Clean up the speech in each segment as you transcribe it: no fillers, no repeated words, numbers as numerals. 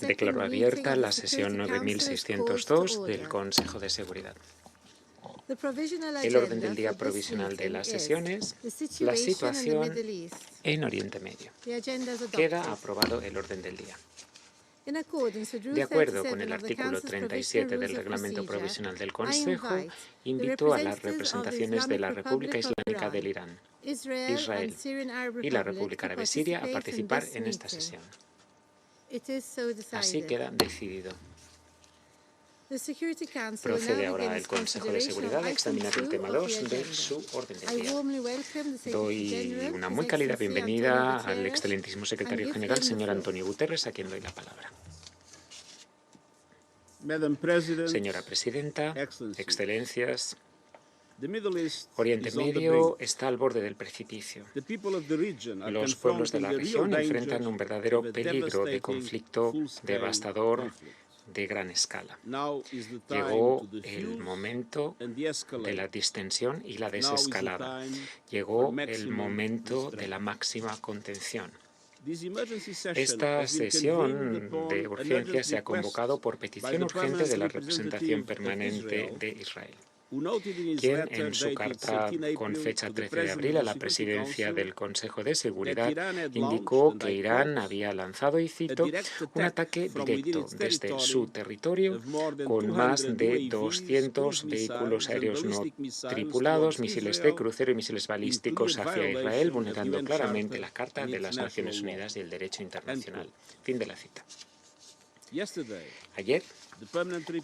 Declaro abierta la sesión 9602 del Consejo de Seguridad. El orden del día provisional de las sesiones, la situación en Oriente Medio. Queda aprobado el orden del día. De acuerdo con el artículo 37 del Reglamento Provisional del Consejo, invito a las representaciones de la República Islámica del Irán, Israel y la República Árabe Siria a participar en esta sesión. Así queda decidido. Procede ahora el Consejo de Seguridad a examinar el tema 2 de su orden del día. Doy una muy cálida bienvenida al excelentísimo secretario general, señor Antonio Guterres, a quien doy la palabra. Señora Presidenta, Excelencias, Oriente Medio está al borde del precipicio. Los pueblos de la región enfrentan un verdadero peligro de conflicto devastador de gran escala. Llegó el momento de la distensión y la desescalada. Llegó el momento de la máxima contención. Esta sesión de urgencia se ha convocado por petición urgente de la representación permanente de Israel, quien en su carta con fecha 13 de abril a la presidencia del Consejo de Seguridad indicó que Irán había lanzado, y cito, un ataque directo desde su territorio con más de 200 vehículos aéreos no tripulados, misiles de crucero y misiles balísticos hacia Israel, vulnerando claramente la Carta de las Naciones Unidas y el derecho internacional. Fin de la cita. Ayer,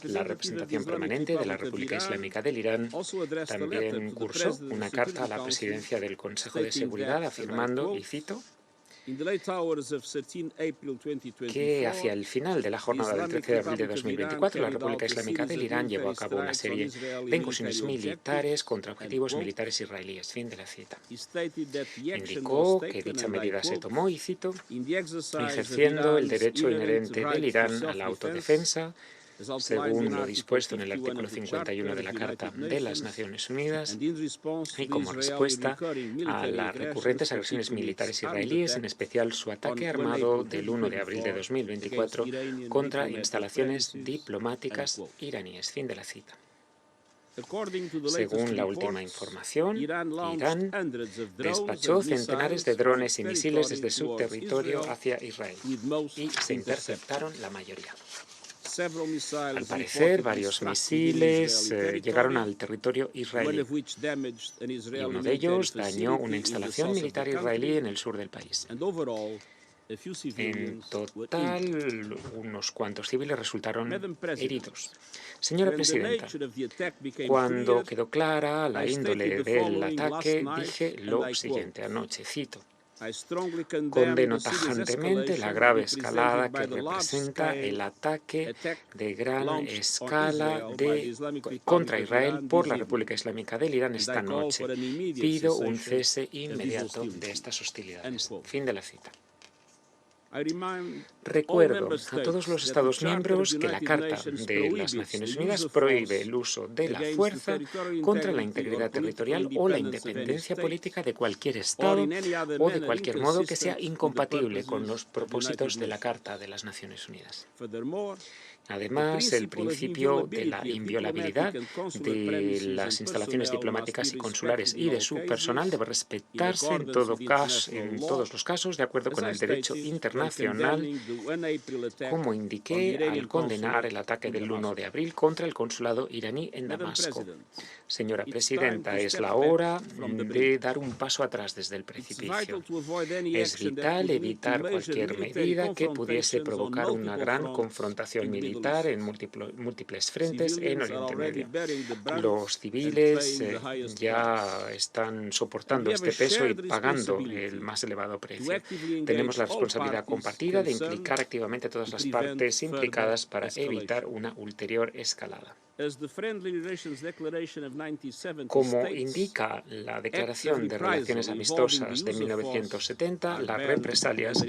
la representación permanente de la República Islámica del Irán también cursó una carta a la presidencia del Consejo de Seguridad afirmando, y cito, que hacia el final de la jornada del 13 de abril de 2024 la República Islámica del Irán llevó a cabo una serie de incursiones militares contra objetivos militares israelíes. Fin de la cita. Indicó que dicha medida se tomó, y cito, ejerciendo el derecho inherente del Irán a la autodefensa, según lo dispuesto en el artículo 51 de la Carta de las Naciones Unidas, y como respuesta a las recurrentes agresiones militares israelíes, en especial su ataque armado del 1 de abril de 2024 contra instalaciones diplomáticas iraníes. Fin de la cita. Según la última información, Irán despachó centenares de drones y misiles desde su territorio hacia Israel, y se interceptaron la mayoría. Al parecer, varios misiles llegaron al territorio israelí, y uno de ellos dañó una instalación militar israelí en el sur del país. En total, unos cuantos civiles resultaron heridos. Señora Presidenta, cuando quedó clara la índole del ataque, dije lo siguiente anoche, cito, condeno tajantemente la grave escalada que representa el ataque de gran escala contra Israel por la República Islámica del Irán esta noche. Pido un cese inmediato de estas hostilidades. Fin de la cita. Recuerdo a todos los Estados miembros que la Carta de las Naciones Unidas prohíbe el uso de la fuerza contra la integridad territorial o la independencia política de cualquier Estado o de cualquier modo que sea incompatible con los propósitos de la Carta de las Naciones Unidas. Además, el principio de la inviolabilidad de las instalaciones diplomáticas y consulares y de su personal debe respetarse en todos los casos, de acuerdo con el derecho internacional, como indiqué al condenar el ataque del 1 de abril contra el consulado iraní en Damasco. Señora Presidenta, es la hora de dar un paso atrás desde el precipicio. Es vital evitar cualquier medida que pudiese provocar una gran confrontación militar en múltiples frentes en Oriente Medio. Los civiles ya están soportando este peso y pagando el más elevado precio. Tenemos la responsabilidad compartida de implicar activamente a todas las partes implicadas para evitar una ulterior escalada. Como indica la Declaración de Relaciones Amistosas de 1970, las represalias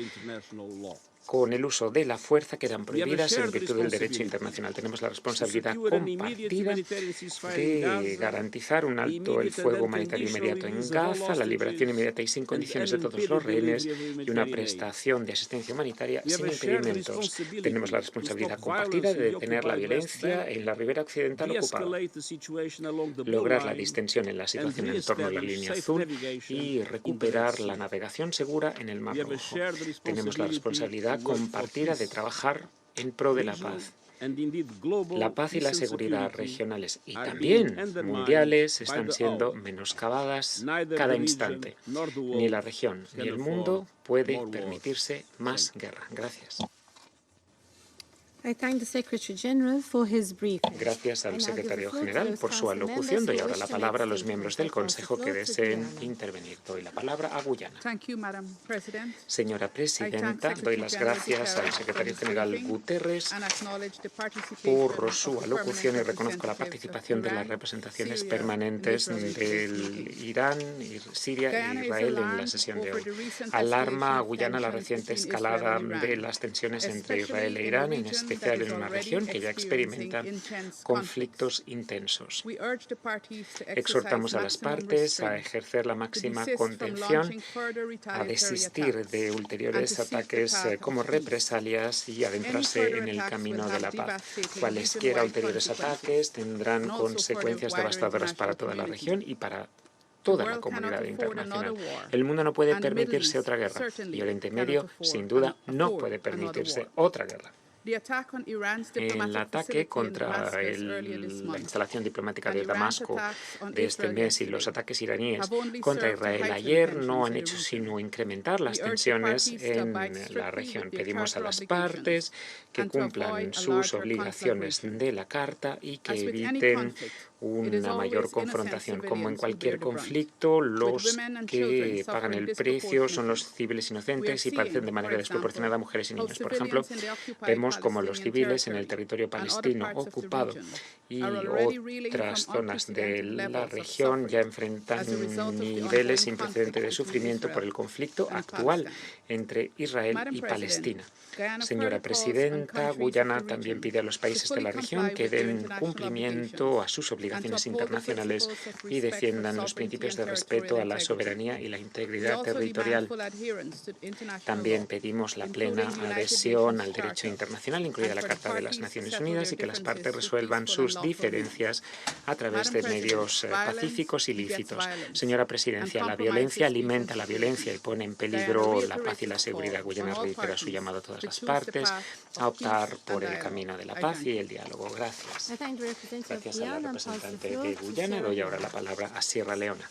con el uso de la fuerza quedan prohibidas en virtud del derecho internacional. Tenemos la responsabilidad compartida de garantizar un alto el fuego humanitario inmediato en Gaza, la liberación inmediata y sin condiciones de todos los rehenes y una prestación de asistencia humanitaria sin impedimentos. Tenemos la responsabilidad compartida de detener la violencia en la ribera occidental ocupada, lograr la distensión en la situación en torno a la línea azul y recuperar la navegación segura en el Mar Rojo. Tenemos la responsabilidad compartida de trabajar en pro de la paz. La paz y la seguridad regionales y también mundiales están siendo menoscabadas cada instante. Ni la región ni el mundo puede permitirse más guerra. Gracias. Gracias al secretario general por su alocución. Doy ahora la palabra a los miembros del Consejo que deseen intervenir. Doy la palabra a Guyana. Señora presidenta, doy las gracias al secretario general Guterres por su alocución y reconozco la participación de las representaciones permanentes del Irán, Siria e Israel en la sesión de hoy. Alarma a Guyana la reciente escalada de las tensiones entre Israel e Irán, en especial en una región que ya experimenta conflictos intensos. Exhortamos a las partes a ejercer la máxima contención, a desistir de ulteriores ataques como represalias y adentrarse en el camino de la paz. Cualesquiera ulteriores ataques tendrán consecuencias devastadoras para toda la región y para toda la comunidad internacional. El mundo no puede permitirse otra guerra y Oriente Medio, sin duda, no puede permitirse otra guerra. El ataque contra la instalación diplomática de Damasco de este mes y los ataques iraníes contra Israel ayer no han hecho sino incrementar las tensiones en la región. Pedimos a las partes que cumplan sus obligaciones de la Carta y que eviten una mayor confrontación. Como en cualquier conflicto, los que pagan el precio son los civiles inocentes y padecen de manera desproporcionada a mujeres y niños. Por ejemplo, vemos como los civiles en el territorio palestino ocupado y otras zonas de la región ya enfrentan niveles sin precedentes de sufrimiento por el conflicto actual entre Israel y Palestina. Señora presidenta, Guyana también pide a los países de la región que den cumplimiento a sus obligaciones internacionales y defiendan los principios de respeto a la soberanía y la integridad territorial. También pedimos la plena adhesión al derecho internacional, incluida la Carta de las Naciones Unidas, y que las partes resuelvan sus diferencias a través de medios pacíficos y lícitos. Señora presidencia, la violencia alimenta la violencia y pone en peligro la paz y la seguridad. Guyana reitera su llamado a todas las partes a optar por el camino de la paz y el diálogo. Gracias. Gracias a la representante de Guyana. Doy ahora la palabra a Sierra Leona.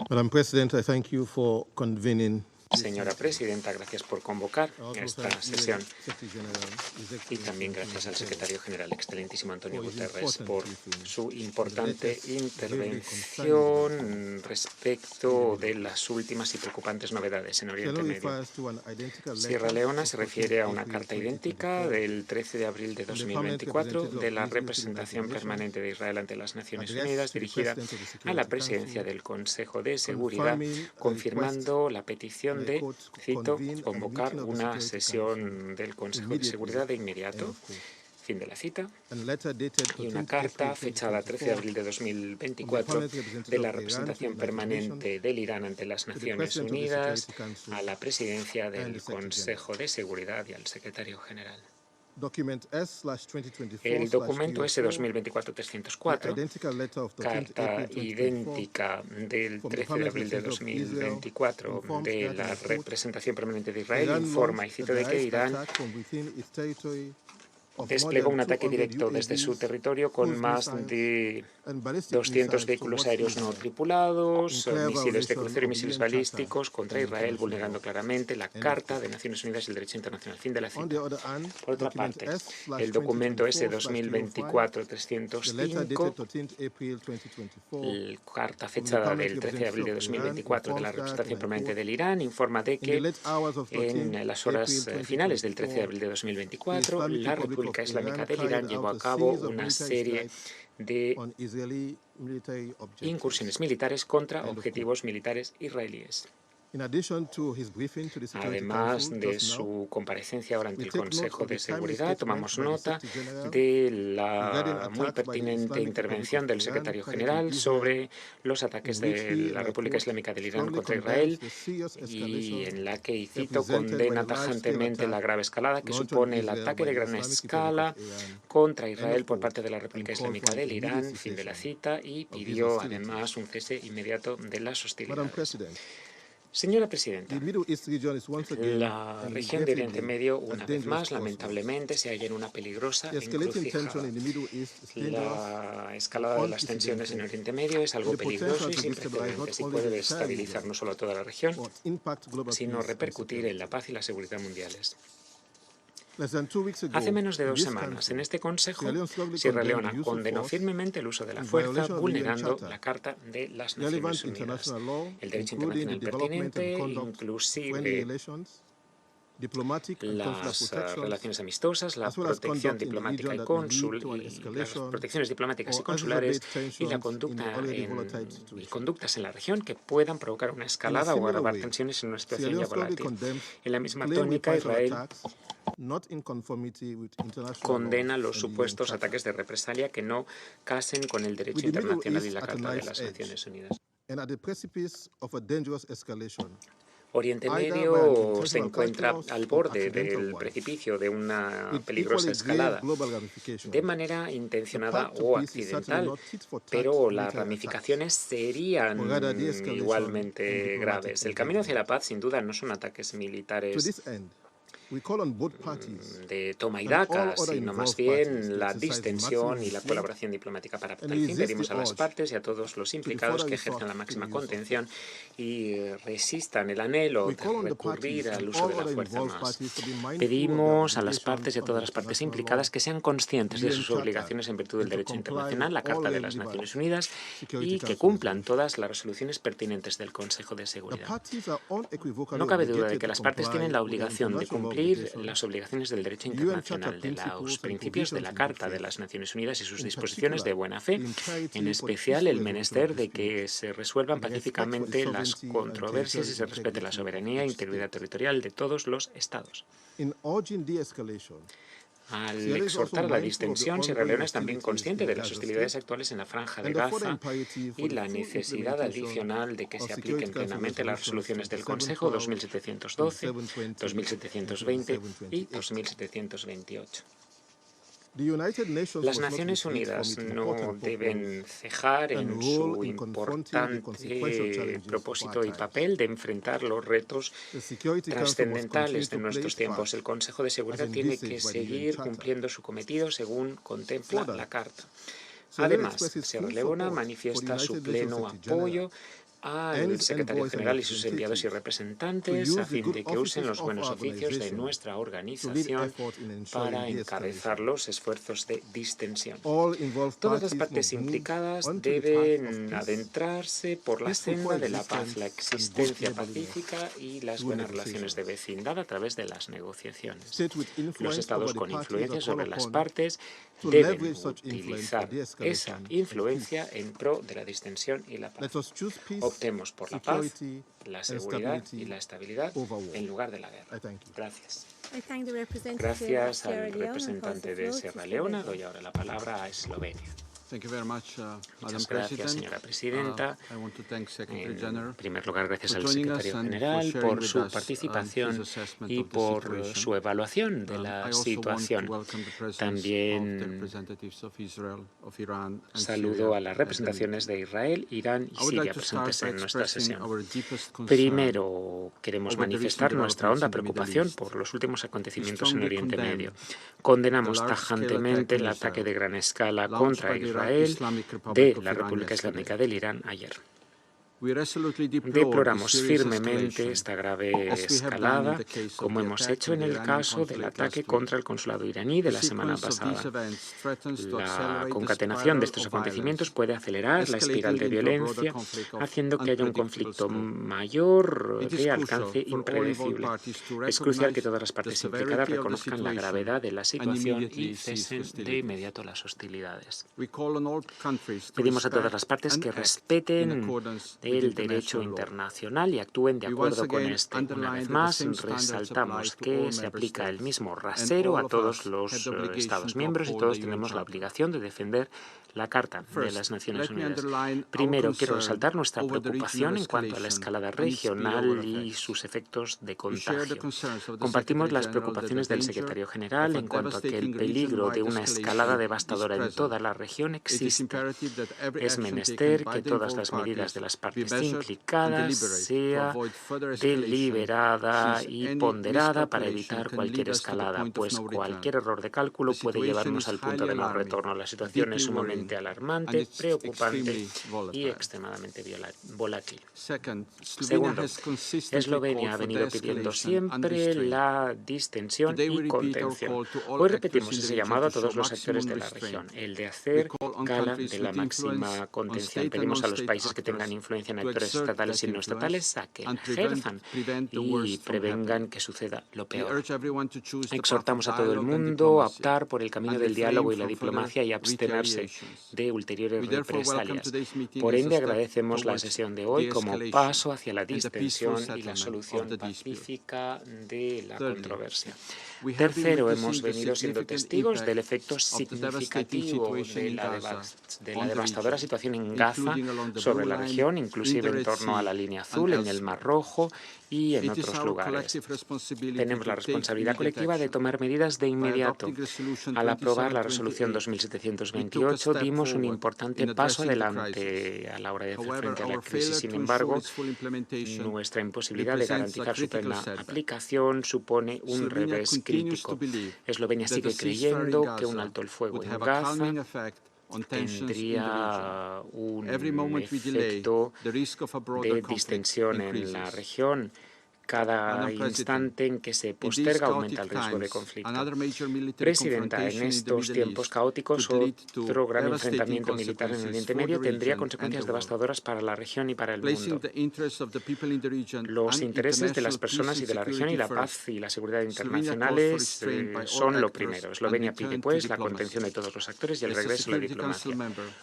Madam President, I thank you for convening. Señora presidenta, gracias por convocar esta sesión y también gracias al secretario general, excelentísimo Antonio Guterres, por su importante intervención respecto de las últimas y preocupantes novedades en Oriente Medio. Sierra Leona se refiere a una carta idéntica del 13 de abril de 2024 de la representación permanente de Israel ante las Naciones Unidas, dirigida a la presidencia del Consejo de Seguridad, confirmando la petición de, cito, convocar una sesión del Consejo de Seguridad de inmediato, fin de la cita, y una carta fechada 13 de abril de 2024 de la representación permanente del Irán ante las Naciones Unidas a la presidencia del Consejo de Seguridad y al secretario general. El documento S-2024-304, carta idéntica del 13 de abril de 2024 de la representación permanente de Israel, informa, y cito, de que Irán desplegó un ataque directo desde su territorio con más de 200 vehículos aéreos no tripulados, misiles de crucero y misiles balísticos contra Israel, vulnerando claramente la Carta de Naciones Unidas y el derecho internacional. Fin de la cita. Por otra parte, el documento S-2024-305, carta fechada del 13 de abril de 2024 de la representación permanente del Irán, informa de que en las horas finales del 13 de abril de 2024, la República Islámica del Irán llevó a cabo una serie de incursiones militares contra objetivos militares israelíes. Además de su comparecencia ahora ante el Consejo de Seguridad, tomamos nota de la muy pertinente intervención del secretario general sobre los ataques de la República Islámica del Irán contra Israel, y en la que, y cito, condena tajantemente la grave escalada que supone el ataque de gran escala contra Israel por parte de la República Islámica del Irán, fin de la cita, y pidió además un cese inmediato de las hostilidades. Señora Presidenta, la región de Oriente Medio, una vez más, lamentablemente, se halla en una peligrosa encrucijada. La escalada de las tensiones en Oriente Medio es algo peligroso y sin precedentes, y puede desestabilizar no solo a toda la región, sino repercutir en la paz y la seguridad mundiales. Hace menos de 2 semanas, en este Consejo, Sierra Leona condenó firmemente el uso de la fuerza, vulnerando la Carta de las Naciones Unidas, el derecho internacional pertinente, inclusive las relaciones amistosas, la protección diplomática las protecciones diplomáticas y consulares, y la conductas en la región que puedan provocar una escalada o agravar tensiones en una situación ya volátil. En la misma tónica, Israel condena los supuestos ataques de represalia que no casen con el derecho internacional y la Carta de las Naciones Unidas. Oriente Medio se encuentra al borde del precipicio de una peligrosa escalada, de manera intencionada o accidental, pero las ramificaciones serían igualmente graves. El camino hacia la paz, sin duda, no son ataques militares de toma y daca, sino más bien la distensión y la colaboración diplomática. Para tal fin, pedimos a las partes y a todos los implicados que ejerzan la máxima contención y resistan el anhelo de recurrir al uso de la fuerza más. Pedimos a las partes y a todas las partes implicadas que sean conscientes de sus obligaciones en virtud del derecho internacional, la Carta de las Naciones Unidas, y que cumplan todas las resoluciones pertinentes del Consejo de Seguridad. No cabe duda de que las partes tienen la obligación de cumplir las obligaciones del derecho internacional, de los principios de la Carta de las Naciones Unidas y sus disposiciones de buena fe, en especial el menester de que se resuelvan pacíficamente las controversias y se respete la soberanía e integridad territorial de todos los Estados. Al exhortar a la distensión, Sierra Leona es también consciente de las hostilidades actuales en la Franja de Gaza y la necesidad adicional de que se apliquen plenamente las resoluciones del Consejo 2712, 2720 y 2728. Las Naciones Unidas no deben cejar en su importante propósito y papel de enfrentar los retos trascendentales de nuestros tiempos. El Consejo de Seguridad tiene que seguir cumpliendo su cometido según contempla la Carta. Además, Sierra Leona manifiesta su pleno apoyo al secretario general y sus enviados y representantes a fin de que usen los buenos oficios de nuestra organización para encabezar los esfuerzos de distensión. Todas las partes implicadas deben adentrarse por la senda de la paz, la existencia pacífica y las buenas relaciones de vecindad a través de las negociaciones. Los estados con influencia sobre las partes deben utilizar esa influencia en pro de la distensión y la paz. Optemos por la paz, la seguridad y la estabilidad en lugar de la guerra. Gracias. Gracias al representante de Sierra Leona. Doy ahora la palabra a Eslovenia. Muchas gracias, señora Presidenta. En primer lugar, gracias al secretario general por su participación y por su evaluación de la situación. También saludo a las representaciones de Israel, Irán y Siria presentes en nuestra sesión. Primero, queremos manifestar nuestra honda preocupación por los últimos acontecimientos en Oriente Medio. Condenamos tajantemente el ataque de gran escala contra Israel de la República Islámica del Irán ayer. Deploramos firmemente esta grave escalada, como hemos hecho en el caso del ataque contra el consulado iraní de la semana pasada. La concatenación de estos acontecimientos puede acelerar la espiral de violencia, haciendo que haya un conflicto mayor de alcance impredecible. Es crucial que todas las partes implicadas reconozcan la gravedad de la situación y cesen de inmediato las hostilidades. Pedimos a todas las partes que respeten el derecho internacional y actúen de acuerdo con este. Una vez más, resaltamos que se aplica el mismo rasero a todos los Estados miembros y todos tenemos la obligación de defender la Carta de las Naciones Unidas. Primero, quiero resaltar nuestra preocupación en cuanto a la escalada regional y sus efectos de contagio. Compartimos las preocupaciones del secretario general en cuanto a que el peligro de una escalada devastadora en toda la región existe. Es menester que todas las medidas de las partes implicadas sea deliberada y ponderada para evitar cualquier escalada, pues cualquier error de cálculo puede llevarnos al punto de no retorno. La situación es sumamente alarmante, preocupante y extremadamente volátil. Segundo, Eslovenia ha venido pidiendo siempre la distensión y contención. Hoy repetimos ese llamado a todos los actores de la región, el de hacer gala de la máxima contención. Pedimos a los países que tengan influencia en actores estatales y no estatales a que la ejerzan y prevengan que suceda lo peor. Exhortamos a todo el mundo a optar por el camino del diálogo y la diplomacia y abstenerse de ulteriores represalias. Por ende, agradecemos la sesión de hoy como paso hacia la distensión y la solución pacífica de la controversia. Tercero, hemos venido siendo testigos del efecto significativo de la devastadora situación en Gaza sobre la región, inclusive en torno a la línea azul, en el Mar Rojo y en otros lugares. Tenemos la responsabilidad colectiva de tomar medidas de inmediato. Al aprobar la resolución 2728 dimos un importante paso adelante a la hora de hacer frente a la crisis. Sin embargo, nuestra imposibilidad de garantizar su plena aplicación supone un revés crítico. Eslovenia sigue creyendo que un alto el fuego en Gaza tendría un efecto de distensión en la región. Cada instante en que se posterga aumenta el riesgo de conflicto. Presidenta, en estos tiempos caóticos, otro gran enfrentamiento militar en Oriente Medio tendría consecuencias devastadoras para la región y para el mundo. Los intereses de las personas y de la región y la paz y la seguridad internacionales son lo primero. Eslovenia pide, pues, la contención de todos los actores y el regreso a la diplomacia.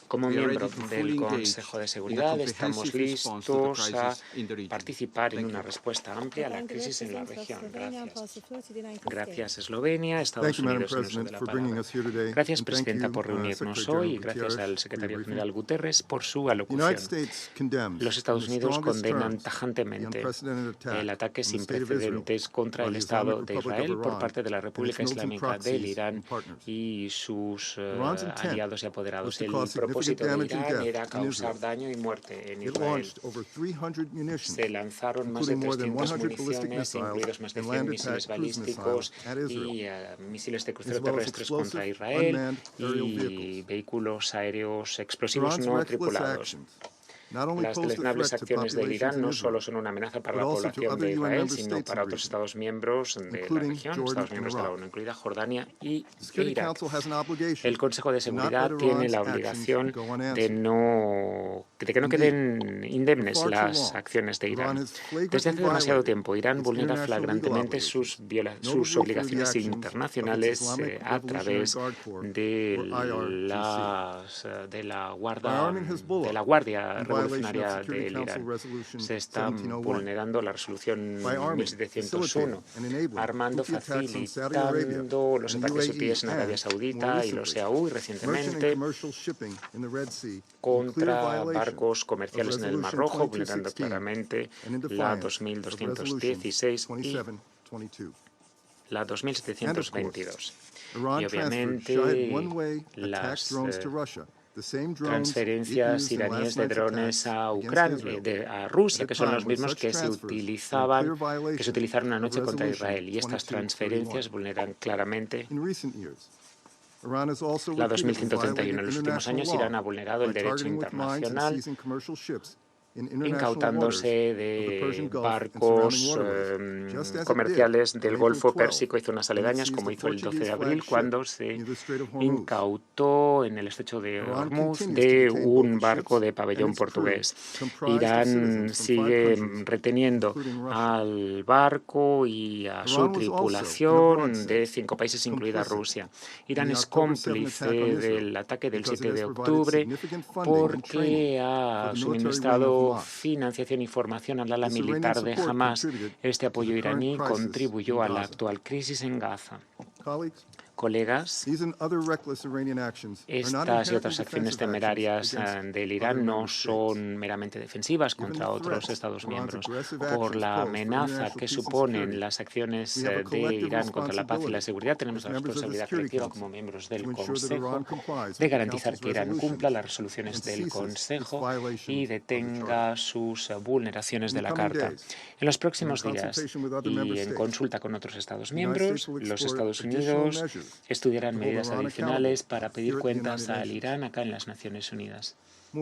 Como miembro del Consejo de Seguridad, estamos listos a participar en una respuesta amplia a la crisis en la región. Gracias. Gracias, Eslovenia, Estados Unidos en uso de la palabra. Gracias, Presidenta, por reunirnos hoy y gracias al Secretario General Guterres por su alocución. Los Estados Unidos condenan tajantemente el ataque sin precedentes contra el Estado de Israel por parte de la República Islámica del Irán y sus aliados y apoderados. El propósito de Irán era causar daño y muerte en Israel. Se lanzaron más de 300 municiones, incluidos más de 100 misiles balísticos y misiles de crucero terrestres contra Israel y vehículos aéreos explosivos no tripulados. Las deleznables acciones del Irán no solo son una amenaza para la población de Israel, sino para otros Estados miembros de la región, Estados miembros de la ONU, incluida Jordania y Irak. El Consejo de Seguridad tiene la obligación de que no queden indemnes las acciones de Irán. Desde hace demasiado tiempo, Irán vulnera flagrantemente sus obligaciones internacionales a través de la Guardia Revolucionaria del Irán. Se está vulnerando la resolución 1701, armando, facilitando los ataques UPS en Arabia Saudita y los EAU y recientemente contra barcos comerciales en el Mar Rojo, vulnerando claramente la 2216 y la 2722. Y obviamente las transferencias iraníes de drones a Rusia, que son los mismos que se utilizaron anoche contra Israel. Y estas transferencias vulneran claramente la 2131. En los últimos años, Irán ha vulnerado el derecho internacional, incautándose de barcos comerciales del Golfo Pérsico y zonas aledañas, como hizo el 12 de abril, cuando se incautó en el estrecho de Hormuz de un barco de pabellón portugués. Irán sigue reteniendo al barco y a su tripulación de 5 países, incluida Rusia. Irán es cómplice del ataque del 7 de octubre porque ha suministrado dando financiación y formación al ala militar de Hamás. Este apoyo iraní contribuyó a la actual crisis en Gaza. Colegas, estas y otras acciones temerarias del Irán no son meramente defensivas contra otros Estados miembros. Por la amenaza que suponen las acciones de Irán contra la paz y la seguridad, tenemos la responsabilidad colectiva como miembros del Consejo de garantizar que Irán cumpla las resoluciones del Consejo y detenga sus vulneraciones de la Carta. En los próximos días y en consulta con otros Estados miembros, los Estados Unidos estudiarán medidas adicionales para pedir cuentas al Irán acá en las Naciones Unidas. De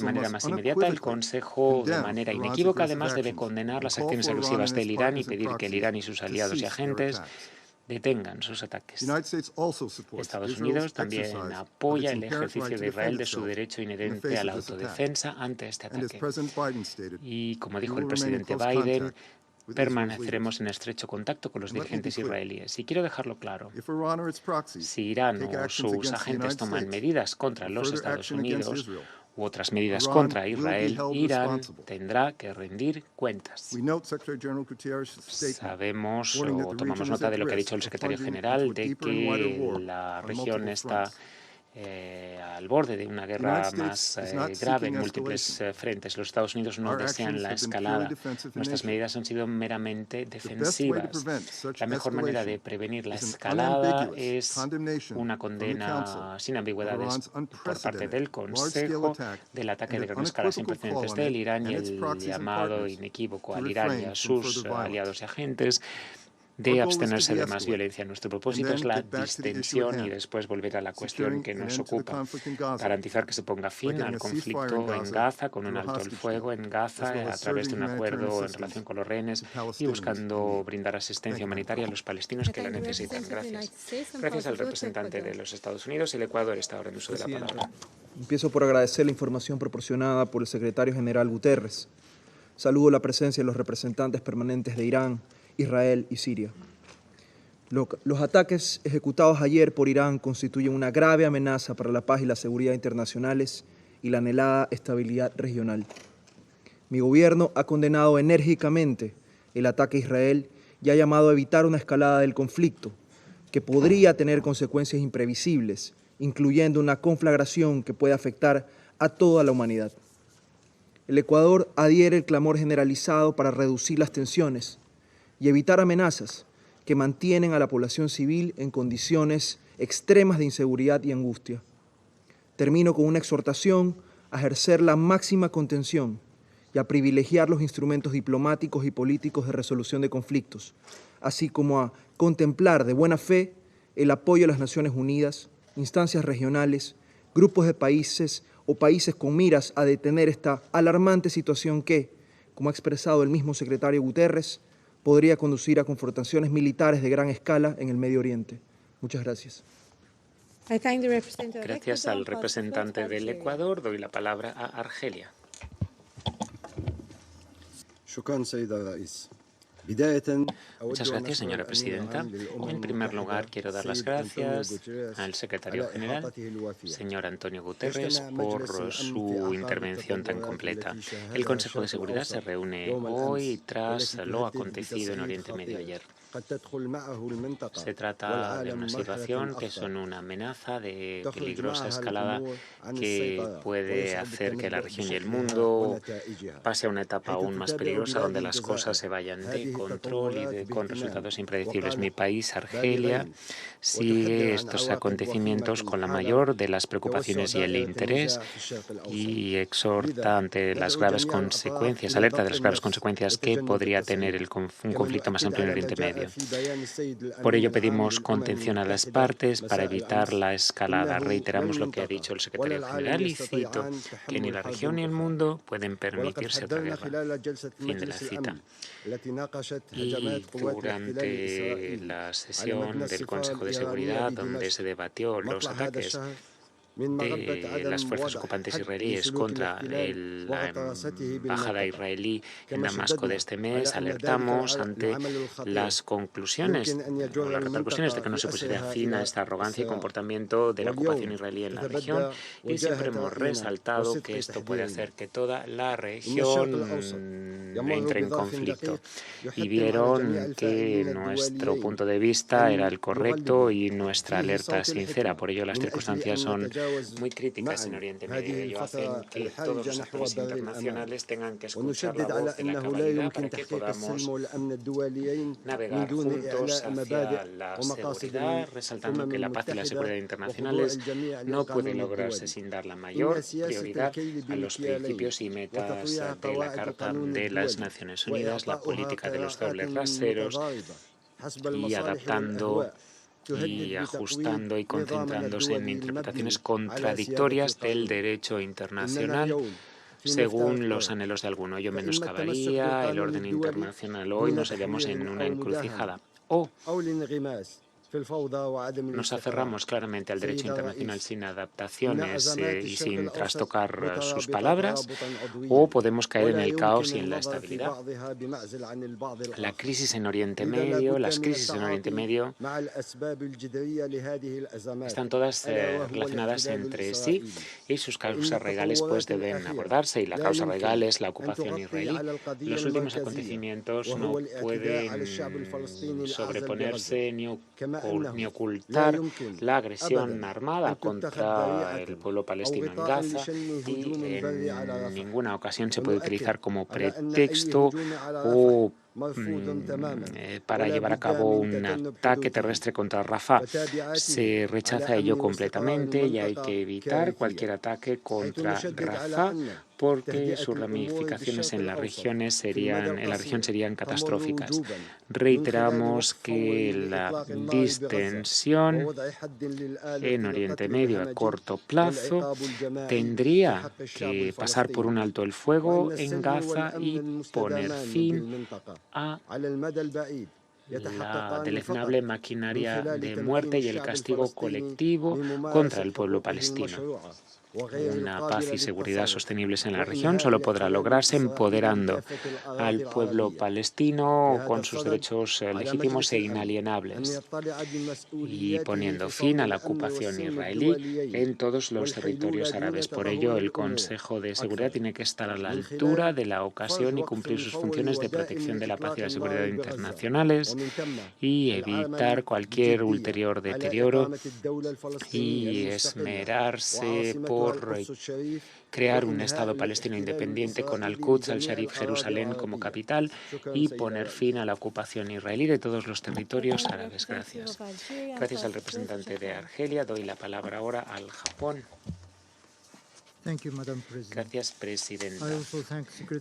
manera más inmediata, el Consejo, de manera inequívoca, además debe condenar las acciones agresivas del Irán y pedir que el Irán y sus aliados y agentes detengan sus ataques. Estados Unidos también apoya el ejercicio de Israel de su derecho inherente a la autodefensa ante este ataque. Y, como dijo el presidente Biden, permaneceremos en estrecho contacto con los dirigentes israelíes. Y quiero dejarlo claro, si Irán o sus agentes toman medidas contra los Estados Unidos u otras medidas contra Israel, Irán tendrá que rendir cuentas. Sabemos o tomamos nota de lo que ha dicho el secretario general, de que la región está al borde de una guerra más grave en múltiples frentes. Los Estados Unidos no desean la escalada. Nuestras medidas han sido meramente defensivas. La mejor manera de prevenir la escalada es una condena sin ambigüedades por parte del Consejo del ataque de gran escala sin precedentes del Irán y el llamado inequívoco al Irán y a sus aliados y agentes de abstenerse de más violencia. Nuestro propósito es la distensión y después volver a la cuestión que nos ocupa. Garantizar que se ponga fin al conflicto en Gaza con un alto el fuego en Gaza a través de un acuerdo en relación con los rehenes y buscando brindar asistencia humanitaria a los palestinos que la necesitan. Gracias. Gracias al representante de los Estados Unidos. El Ecuador está ahora en uso de la palabra. Empiezo por agradecer la información proporcionada por el secretario general Guterres. Saludo la presencia de los representantes permanentes de Irán, Israel y Siria. Los ataques ejecutados ayer por Irán constituyen una grave amenaza para la paz y la seguridad internacionales y la anhelada estabilidad regional. Mi gobierno ha condenado enérgicamente el ataque a Israel y ha llamado a evitar una escalada del conflicto que podría tener consecuencias imprevisibles, incluyendo una conflagración que puede afectar a toda la humanidad. El Ecuador adhiere al clamor generalizado para reducir las tensiones y evitar amenazas que mantienen a la población civil en condiciones extremas de inseguridad y angustia. Termino con una exhortación a ejercer la máxima contención y a privilegiar los instrumentos diplomáticos y políticos de resolución de conflictos, así como a contemplar de buena fe el apoyo a las Naciones Unidas, instancias regionales, grupos de países o países con miras a detener esta alarmante situación que, como ha expresado el mismo secretario Guterres, podría conducir a confrontaciones militares de gran escala en el Medio Oriente. Muchas gracias. Gracias al representante del Ecuador. Doy la palabra a Argelia. Muchas gracias, señora presidenta. En primer lugar, quiero dar las gracias al secretario general, señor Antonio Guterres, por su intervención tan completa. El Consejo de Seguridad se reúne hoy tras lo acontecido en Oriente Medio ayer. Se trata de una situación que son una amenaza de peligrosa escalada que puede hacer que la región y el mundo pase a una etapa aún más peligrosa donde las cosas se vayan de control y con resultados impredecibles. Mi país, Argelia, sigue estos acontecimientos con la mayor de las preocupaciones y el interés y exhorta ante las graves consecuencias, alerta de las graves consecuencias que podría tener un conflicto más amplio en Oriente Medio. Por ello pedimos contención a las partes para evitar la escalada. Reiteramos lo que ha dicho el secretario general y cito que ni la región ni el mundo pueden permitirse otra guerra. Fin de la cita. Y durante la sesión del Consejo de Seguridad donde se debatió los ataques de las fuerzas ocupantes israelíes contra la embajada israelí en Damasco de este mes, alertamos ante las conclusiones o las repercusiones de que no se pusiera fin a esta arrogancia y comportamiento de la ocupación israelí en la región, y siempre hemos resaltado que esto puede hacer que toda la región entre en conflicto. Y vieron que nuestro punto de vista era el correcto y nuestra alerta sincera. Por ello, las circunstancias son muy críticas en Oriente Medio. Ello hacen que todos los actores internacionales tengan que escuchar la voz de la cabalidad para que podamos navegar juntos hacia la seguridad, resaltando que la paz y la seguridad internacionales no pueden lograrse sin dar la mayor prioridad a los principios y metas de la Carta de las Naciones Unidas, la política de los dobles raseros, y adaptando y ajustando y concentrándose en interpretaciones contradictorias del derecho internacional según los anhelos de alguno. Ello menoscabaría el orden internacional. Hoy nos hallamos en una encrucijada. O nos aferramos claramente al derecho internacional sin adaptaciones y sin trastocar sus palabras, o podemos caer en el caos y en la estabilidad. La crisis en Oriente Medio, las crisis en Oriente Medio están todas relacionadas entre sí y sus causas raigales pues deben abordarse, y la causa raigal es la ocupación israelí. Los últimos acontecimientos no pueden sobreponerse ni ocultar la agresión armada contra el pueblo palestino en Gaza, y en ninguna ocasión se puede utilizar como pretexto o para llevar a cabo un ataque terrestre contra Rafah. Se rechaza ello completamente y hay que evitar cualquier ataque contra Rafah porque sus ramificaciones en la región serían catastróficas. Reiteramos que la distensión en Oriente Medio a corto plazo tendría que pasar por un alto el fuego en Gaza y poner fin a la deleznable maquinaria de muerte y el castigo colectivo contra el pueblo palestino. Una paz y seguridad sostenibles en la región solo podrá lograrse empoderando al pueblo palestino con sus derechos legítimos e inalienables y poniendo fin a la ocupación israelí en todos los territorios árabes. Por ello, el Consejo de Seguridad tiene que estar a la altura de la ocasión y cumplir sus funciones de protección de la paz y la seguridad internacionales y evitar cualquier ulterior deterioro y esmerarse por crear un Estado palestino independiente con Al-Quds, Al-Sharif, Jerusalén como capital y poner fin a la ocupación israelí de todos los territorios árabes. Gracias. Gracias al representante de Argelia. Doy la palabra ahora al Japón. Gracias, Presidenta.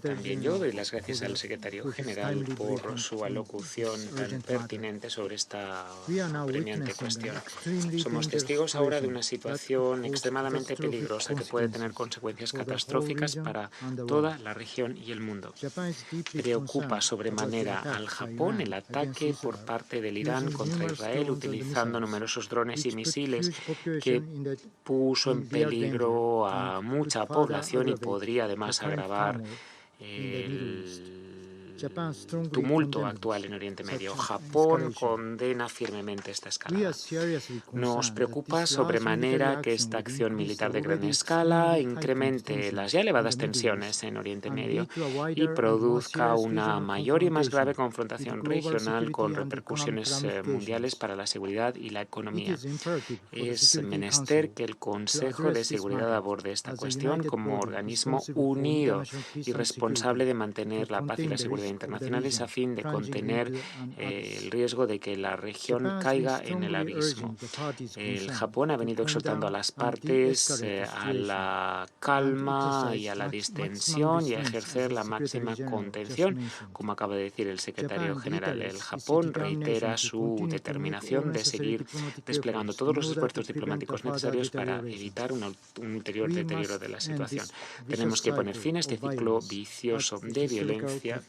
También yo doy las gracias al Secretario General por su alocución tan pertinente sobre esta apremiante cuestión. Somos testigos ahora de una situación extremadamente peligrosa que puede tener consecuencias catastróficas para toda la región y el mundo. Preocupa sobremanera al Japón el ataque por parte del Irán contra Israel utilizando numerosos drones y misiles que puso en peligro a mucha población y podría además agravar el tumulto actual en Oriente Medio. Japón condena firmemente esta escalada. Nos preocupa sobremanera que esta acción militar de gran escala incremente las ya elevadas tensiones en Oriente Medio y produzca una mayor y más grave confrontación regional con repercusiones mundiales para la seguridad y la economía. Es menester que el Consejo de Seguridad aborde esta cuestión como organismo unido y responsable de mantener la paz y la seguridad internacionales a fin de contener el riesgo de que la región caiga en el abismo. El Japón ha venido exhortando a las partes a la calma y a la distensión y a ejercer la máxima contención, como acaba de decir el secretario general. El Japón reitera su determinación de seguir desplegando todos los esfuerzos diplomáticos necesarios para evitar un ulterior deterioro de la situación. Tenemos que poner fin a este ciclo vicioso de violencia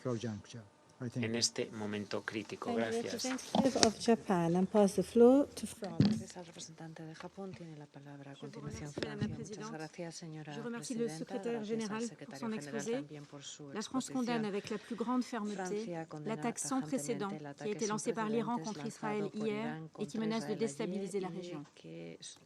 en este momento crítico. Gracias. Gracias al representante de Japón. Tiene la palabra a continuación Francia. Muchas gracias, señora presidenta. Gracias al secretario general también por su La France condamne exposición. avec la plus grande fermeté l'attaque sans précédent qui a été lancée par l'Iran contre Israël hier et qui menace de déstabiliser la région.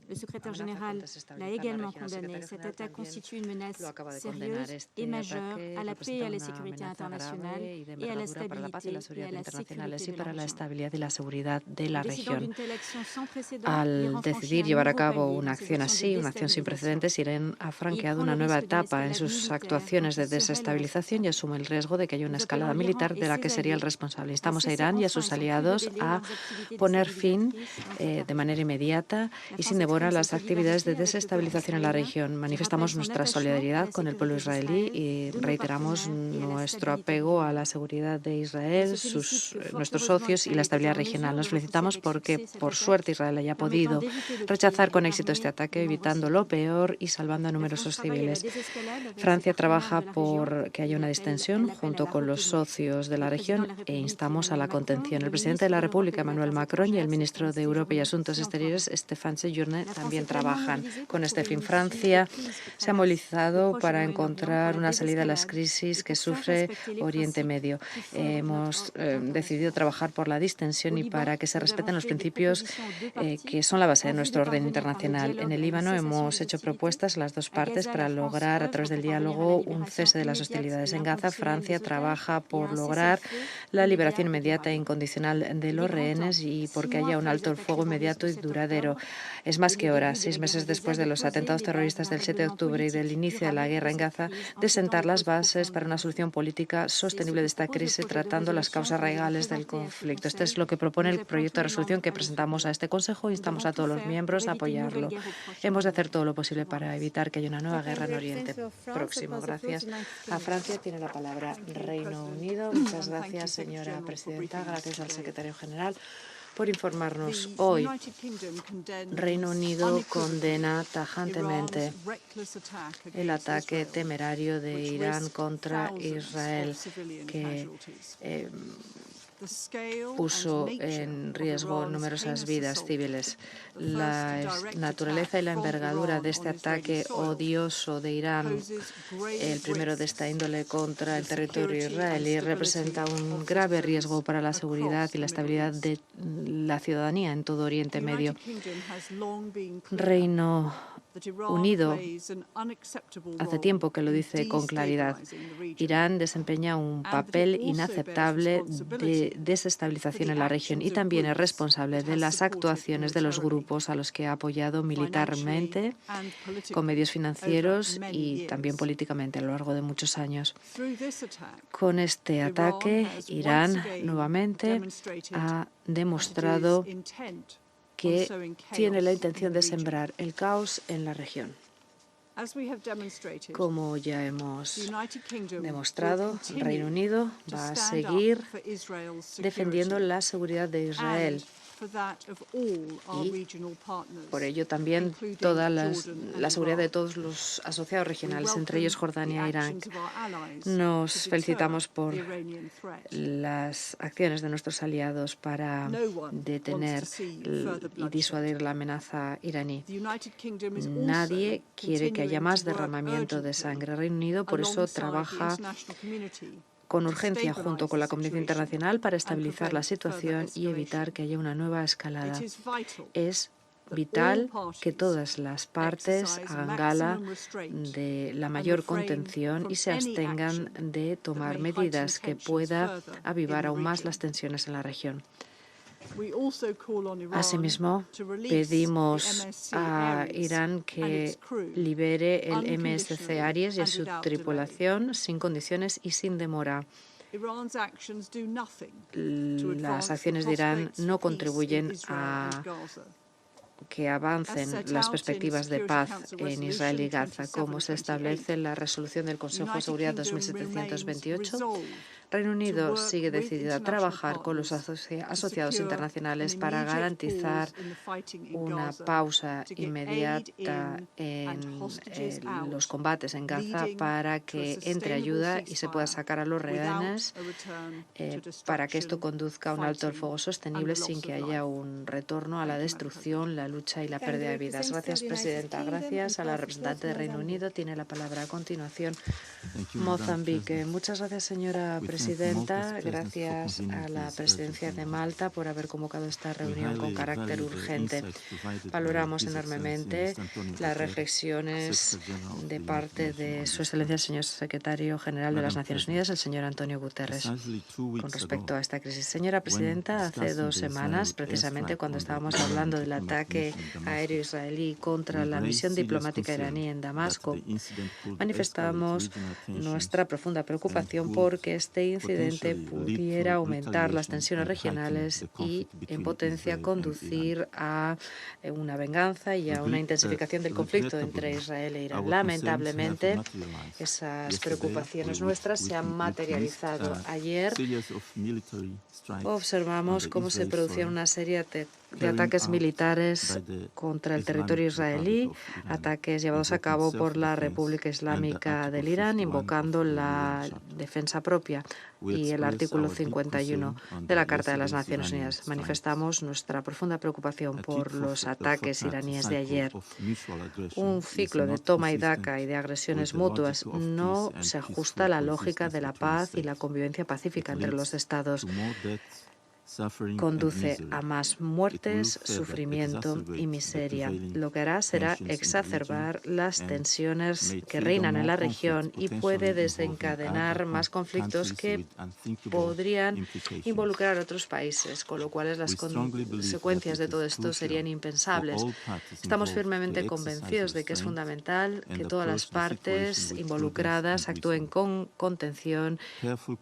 Le secrétaire général l'a également condamné. Cette attaque constitue une menace sérieuse et majeure à la paix et à la sécurité internationale et à la stabilité et à la sécurité y para la de la région. estabilidad y la seguridad de la En décidant región. d'une telle action sans précédent, Al l'Iran franchit decidir un llevar a nouveau cabo palier una dans ses acción actions así, de una acción sin déstabilisation. precedentes, Irán ha franqueado prend una le nueva risque d'une etapa en escalade sus militaire actuaciones de dont il serait le desestabilización y asume el riesgo de que haya una Nous escalada appelons militar l'Iran de la et que ses sería el alliés responsable. a Instamos a cesser Irán y a enfin sus et sans plus aliados de délai a leurs activités poner fin déstabilisatrices de manera inmediata La y France sin demora exprime las sa actividades de solidarité avec le peuple desestabilización en la israélien región. et Manifestamos rappelle son nuestra attachement à solidaridad la con el pueblo sécurité israelí d'Israël, y de nos reiteramos partenaires et à la nuestro stabilité apego a régionale. la seguridad de Elle Israel, se félicite que, fort nuestros heureusement, socios y Israël la était estabilidad en mesure regional. Nos de repousser felicitamos avec porque, succès cette por attaque, suerte, Israel haya permettant podido d'éviter le rechazar pire con et éxito este d'armer ataque, de nombreux evitando lo civils. peor y salvando a La numerosos France travaille à la civiles. désescalade avec ses Francia partenaires trabaja de la région por que haya et una elle distensión appelle à junto la con los retenue. socios de la Le président región de la e République, instamos a la Emmanuel Macron, contención. El le presidente de la ministre de l'Europe República, et des Emmanuel Affaires Macron, y el étrangères, ministro de Stéphane Europa y Séjourné, Asuntos s'y Exteriores, emploient. Stéphane Séjourné, La France también est pleinement trabajan mobilisée pour con este trouver fin. une issue aux Francia crises que se ha traverse le movilizado Proche et para le Moyen-Orient pour encontrar la una salida a las désescalade crisis et que pour faire sufre respecter les Oriente principes Medio. qui fondent Hemos notre ordre decidido international. trabajar por la distensión Au y Liban, para que se nous avons respeten los fait des principios propositions aux deux parties que son la base de en vue nuestro de orden parvenir par le internacional. En dialogue el à une Líbano cessation hemos des hecho hostilités. propuestas a las dos À partes Gaza, para la France lograr a œuvre través del pour parvenir à la diálogo un libération cese de las immédiate hostilidades. et En Gaza, inconditionnelle Francia des otages trabaja et por un lograr cessez-le-feu la liberación immédiat et inmediata e durable. incondicional de Il los est grand rehenes temps, y 6 porque mois haya un après les alto el attaques fuego inmediato y terroristes du 7 duradero. octobre Es más et que le hora, début de 6 la meses guerre à después Gaza, de de los poser atentados les bases terroristas d'un del 7 de règlement octubre y del politique inicio de la durable guerra de en cette Gaza, crise de en traitant sentar les las causes bases profondes para de una la solución conflit. política C'est ce sostenible que de esta propose le crisis, projet de tratando las résolution causas que nous avons raigales del présenté à ce conflicto. Esto es Conseil. lo que propone Nous el appelons tous proyecto de les resolución membres que à le presentamos a soutenir. este Consejo e Nous instamos devons a tout todos los faire miembros pour a éviter une nouvelle apoyarlo. guerre au Proche et Hemos de Moyen-Orient. hacer todo lo Je posible vous para remercie. evitar que haya una nueva guerra en Oriente Próximo. Gracias. A Francia tiene la palabra Reino Unido. Muchas gracias, señora presidenta. Gracias al secretario general por informarnos hoy. Reino Unido condena tajantemente el ataque temerario de Irán contra Israel, que puso en riesgo numerosas vidas civiles. La naturaleza y la envergadura de este ataque odioso de Irán, el primero de esta índole contra el territorio israelí, representa un grave riesgo para la seguridad y la estabilidad de la ciudadanía en todo Oriente Medio. Reino Unido hace tiempo que lo dice con claridad. Irán desempeña un papel inaceptable de desestabilización en la región y también es responsable de las actuaciones de los grupos a los que ha apoyado militarmente, con medios financieros y también políticamente a lo largo de muchos años. Con este ataque, Irán nuevamente ha demostrado que tiene la intención de sembrar el caos en la región. Como ya hemos demostrado, el Reino Unido va a seguir defendiendo la seguridad de Israel y por ello también toda la seguridad de todos los asociados regionales, entre ellos Jordania e Irán. Nos felicitamos por las acciones de nuestros aliados para detener y disuadir la amenaza iraní. Nadie quiere que haya más derramamiento de sangre. El Reino Unido por eso trabaja con urgencia junto con la comunidad internacional para estabilizar la situación y evitar que haya una nueva escalada. Es vital que todas las partes hagan gala de la mayor contención y se abstengan de tomar medidas que puedan avivar aún más las tensiones en la región. Asimismo, pedimos a Irán que libere el MSC Aries y a su tripulación sin condiciones y sin demora. Las acciones de Irán no contribuyen a que avancen las perspectivas de paz en Israel y Gaza, como se establece en la resolución del Consejo de Seguridad 2728. Reino Unido sigue decidido a trabajar con los asociados internacionales para garantizar una pausa inmediata en los combates en Gaza para que entre ayuda y se pueda sacar a los rehenes, para que esto conduzca a un alto el fuego sostenible sin que haya un retorno a la destrucción, la lucha y la pérdida de vidas. Gracias, presidenta. Gracias a la representante de Reino Unido. Tiene la palabra a continuación Mozambique. Muchas gracias, señora presidenta. Gracias a la presidencia de Malta por haber convocado esta reunión con carácter urgente. Valoramos enormemente las reflexiones de parte de Su Excelencia el señor Secretario General de las Naciones Unidas, el señor Antonio Guterres, con respecto a esta crisis. Señora presidenta, hace 2 semanas, precisamente cuando estábamos hablando del ataque aéreo israelí contra la misión diplomática iraní en Damasco, manifestamos nuestra profunda preocupación porque este incidente pudiera aumentar las tensiones regionales y, en potencia, conducir a una venganza y a una intensificación del conflicto entre Israel e Irán. Lamentablemente, esas preocupaciones nuestras se han materializado. Ayer observamos cómo se producía una serie de ataques militares contra el territorio israelí, ataques llevados a cabo por la República Islámica del Irán, invocando la defensa propia y el artículo 51 de la Carta de las Naciones Unidas. Manifestamos nuestra profunda preocupación por los ataques iraníes de ayer. Un ciclo de toma y daca y de agresiones mutuas no se ajusta a la lógica de la paz y la convivencia pacífica entre los estados. Conduce a más muertes, sufrimiento y miseria. Lo que hará será exacerbar las tensiones que reinan en la región y puede desencadenar más conflictos que podrían involucrar a otros países, con lo cual las consecuencias de todo esto serían impensables. Estamos firmemente convencidos de que es fundamental que todas las partes involucradas actúen con contención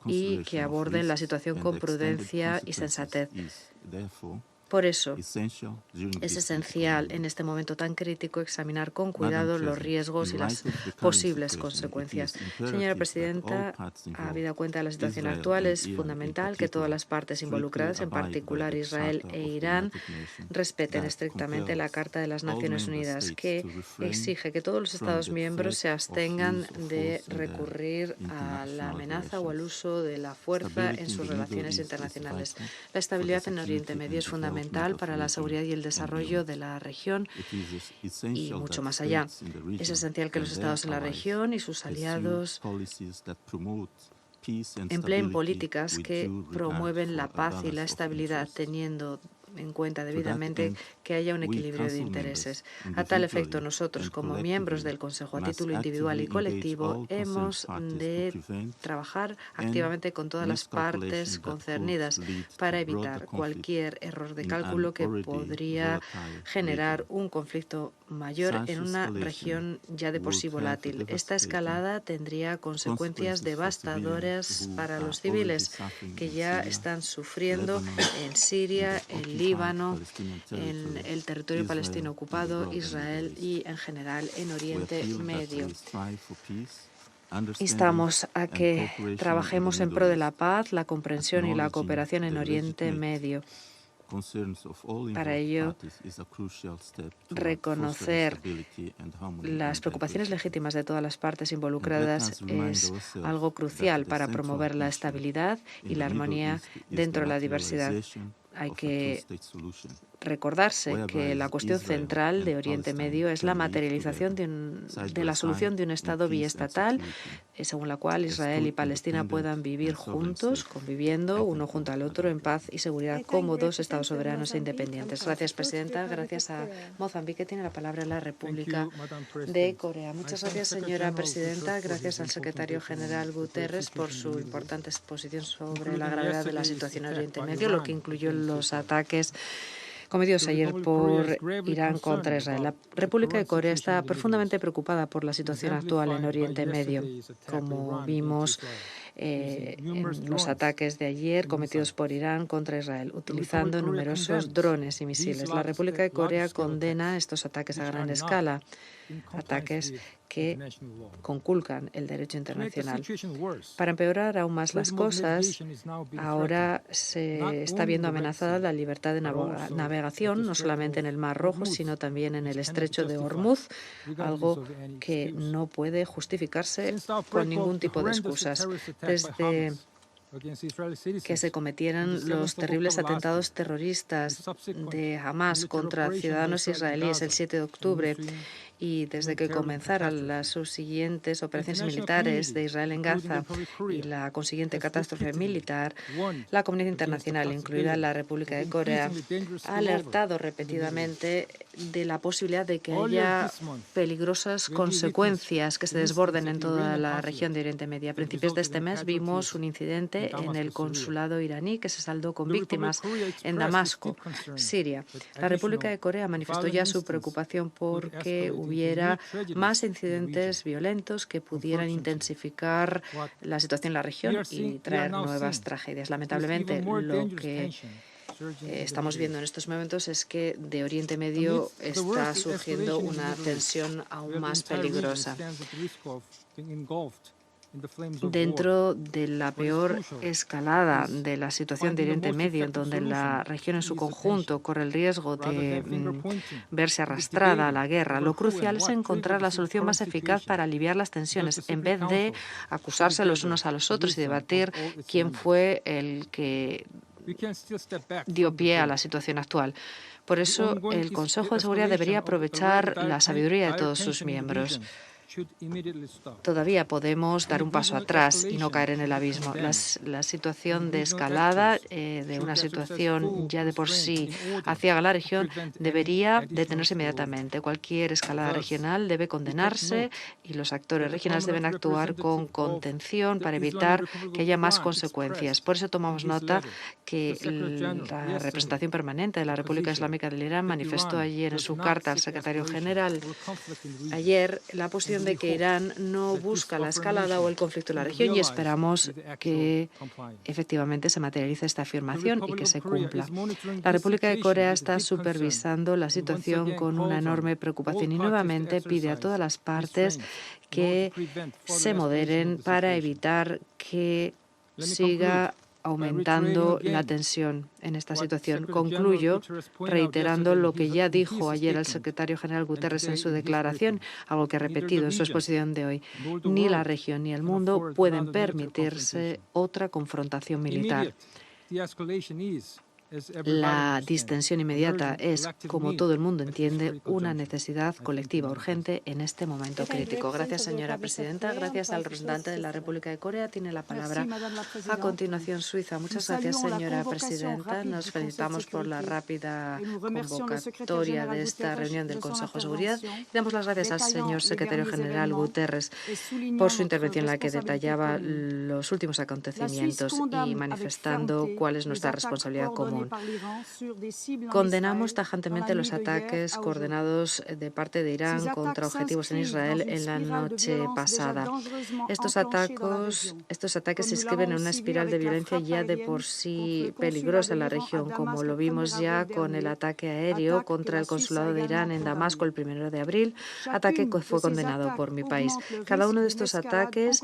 y que aborden la situación con prudencia y sensatez. Por eso, es esencial en este momento tan crítico examinar con cuidado los riesgos y las posibles consecuencias. Señora presidenta, habida cuenta de la situación actual, es fundamental que todas las partes involucradas, en particular Israel e Irán, respeten estrictamente la Carta de las Naciones Unidas, que exige que todos los Estados miembros se abstengan de recurrir a la amenaza o al uso de la fuerza en sus relaciones internacionales. La estabilidad en Oriente Medio es fundamental para la seguridad y el desarrollo de la región y mucho más allá. Es esencial que los estados en la región y sus aliados empleen políticas que promueven la paz y la estabilidad, teniendo en cuenta debidamente que haya un equilibrio de intereses. A tal efecto, nosotros, como miembros del Consejo a título individual y colectivo, hemos de trabajar activamente con todas las partes concernidas para evitar cualquier error de cálculo que podría generar un conflicto mayor en una región ya de por sí volátil. Esta escalada tendría consecuencias devastadoras para los civiles que ya están sufriendo en Siria, en Líbano, en el territorio palestino ocupado, Israel y, en general, en Oriente Medio. Instamos a que trabajemos en pro de la paz, la comprensión y la cooperación en Oriente Medio. Para ello, reconocer las preocupaciones legítimas de todas las partes involucradas es algo crucial para promover la estabilidad y la armonía dentro de la diversidad. Hay que recordarse que la cuestión central de Oriente Medio es la materialización de la solución de un Estado biestatal, según la cual Israel y Palestina puedan vivir juntos, conviviendo uno junto al otro en paz y seguridad como 2 Estados soberanos e independientes. Gracias, presidenta. Gracias a Mozambique. Tiene la palabra la República de Corea. Muchas gracias, señora presidenta. Gracias al secretario general Guterres por su importante exposición sobre la gravedad de la situación en Oriente Medio, lo que incluyó los ataques cometidos ayer por Irán contra Israel. La República de Corea está profundamente preocupada por la situación actual en Oriente Medio. Como vimos en los ataques de ayer cometidos por Irán contra Israel, utilizando numerosos drones y misiles. La República de Corea condena estos ataques a gran escala, ataques que conculcan el derecho internacional. Para empeorar aún más las cosas, ahora se está viendo amenazada la libertad de navegación, no solamente en el Mar Rojo, sino también en el Estrecho de Hormuz, algo que no puede justificarse con ningún tipo de excusas. Desde que se cometieran los terribles atentados terroristas de Hamas contra ciudadanos israelíes el 7 de octubre y desde que comenzaran las subsiguientes operaciones militares de Israel en Gaza y la consiguiente catástrofe militar, la comunidad internacional, incluida la República de Corea, ha alertado repetidamente de la posibilidad de que haya peligrosas consecuencias que se desborden en toda la región de Oriente Medio. A principios de este mes vimos un incidente en el consulado iraní que se saldó con víctimas en Damasco, Siria. La República de Corea manifestó ya su preocupación porque hubiera más incidentes violentos que pudieran intensificar la situación en la región y traer nuevas tragedias. Lamentablemente, lo que estamos viendo en estos momentos es que de Oriente Medio está surgiendo una tensión aún más peligrosa. Dentro de la peor escalada de la situación de Oriente Medio, en donde la región en su conjunto corre el riesgo de verse arrastrada a la guerra, lo crucial es encontrar la solución más eficaz para aliviar las tensiones, en vez de acusarse los unos a los otros y debatir quién fue el que dio pie a la situación actual. Por eso, el Consejo de Seguridad debería aprovechar la sabiduría de todos sus miembros. Todavía podemos dar un paso atrás y no caer en el abismo. La situación de escalada, de una situación ya de por sí aciaga la región, debería detenerse inmediatamente. Cualquier escalada regional debe condenarse y los actores regionales deben actuar con contención para evitar que haya más consecuencias. Por eso tomamos nota que la representación permanente de la República Islámica del Irán manifestó ayer en su carta al secretario general la posición de que Irán no busca la escalada o el conflicto en la región y esperamos que efectivamente se materialice esta afirmación y que se cumpla. La República de Corea está supervisando la situación con una enorme preocupación y nuevamente pide a todas las partes que se moderen para evitar que siga aumentando la tensión en esta situación. Concluyo reiterando lo que ya dijo ayer el secretario general Guterres en su declaración, algo que ha repetido en su exposición de hoy. Ni la región ni el mundo pueden permitirse otra confrontación militar. La distensión inmediata es, como todo el mundo entiende, una necesidad colectiva urgente en este momento crítico. Gracias, señora presidenta. Gracias al representante de la República de Corea. Tiene la palabra a continuación Suiza. Muchas gracias, señora presidenta. Nos felicitamos por la rápida convocatoria de esta reunión del Consejo de Seguridad. Y damos las gracias al señor secretario general Guterres por su intervención en la que detallaba los últimos acontecimientos y manifestando cuál es nuestra responsabilidad común. Condenamos tajantemente los ataques coordinados de parte de Irán contra objetivos en Israel en la noche pasada. Estos ataques se inscriben en una espiral de violencia ya de por sí peligrosa en la región, como lo vimos ya con el ataque aéreo contra el consulado de Irán en Damasco el 1 de abril, ataque que fue condenado por mi país. Cada uno de estos ataques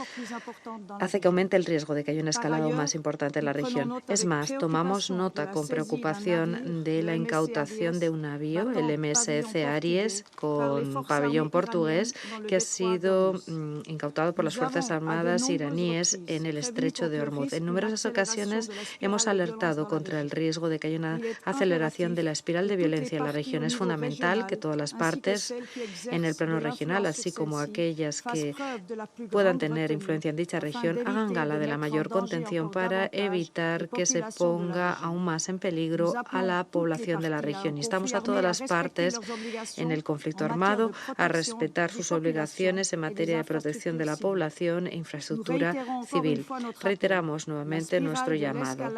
hace que aumente el riesgo de que haya una escalada aún más importante en la región. Es más, tomamos nota con preocupación de la incautación de un navío, el MSC Aries, con pabellón portugués, que ha sido incautado por las Fuerzas Armadas iraníes en el Estrecho de Hormuz. En numerosas ocasiones hemos alertado contra el riesgo de que haya una aceleración de la espiral de violencia en la región. Es fundamental que todas las partes en el plano regional, así como aquellas que puedan tener influencia en dicha región, hagan gala de la mayor contención para evitar que se ponga aún más en en peligro a la población de la región. Instamos a todas las partes en el conflicto armado a respetar sus obligaciones en materia de protección de la población e infraestructura civil. Reiteramos nuevamente nuestro llamado.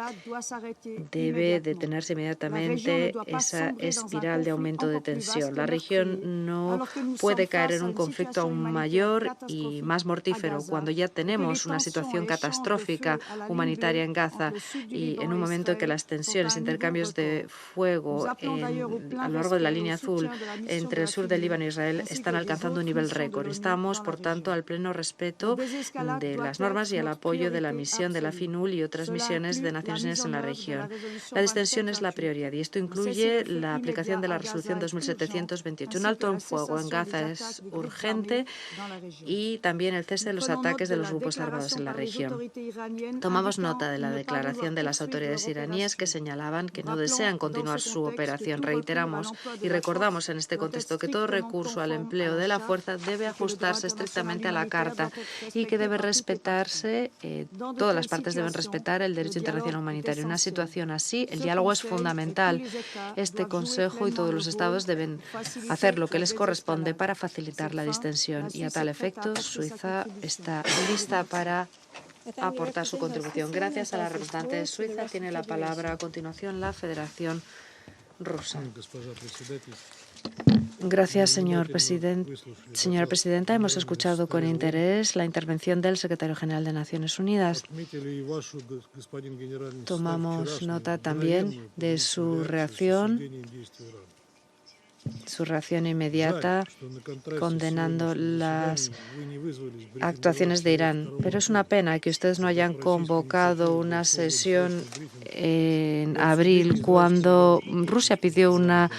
Debe detenerse inmediatamente esa espiral de aumento de tensión. La región no puede caer en un conflicto aún mayor y más mortífero cuando ya tenemos una situación catastrófica humanitaria en Gaza y en un momento en que las tensiones, intercambios de fuego a lo largo de la línea azul entre el sur del Líbano e Israel están alcanzando un nivel récord. Instamos, por tanto, al pleno respeto de las normas y al apoyo de la misión de la FINUL y otras misiones de Naciones Unidas en la región. La distensión es la prioridad y esto incluye la aplicación de la resolución 2728. Un alto en fuego en Gaza es urgente y también el cese de los ataques de los grupos armados en la región. Tomamos nota de la declaración de las autoridades iraníes que señalaban que no desean continuar su operación. Reiteramos y recordamos en este contexto que todo recurso al empleo de la fuerza debe ajustarse estrictamente a la Carta y que debe respetarse, todas las partes deben respetar el derecho internacional humanitario. En una situación así, el diálogo es fundamental. Este Consejo y todos los Estados deben hacer lo que les corresponde para facilitar la distensión y a tal efecto Suiza está lista para aportar su contribución. Gracias a la representante de Suiza. Tiene la palabra a continuación la Federación Rusa. Gracias, señora presidenta. Hemos escuchado con interés la intervención del secretario general de Naciones Unidas. Tomamos nota también de su reacción inmediata condenando las actuaciones de Irán. Pero es una pena que ustedes no hayan convocado una sesión en abril cuando Rusia pidió una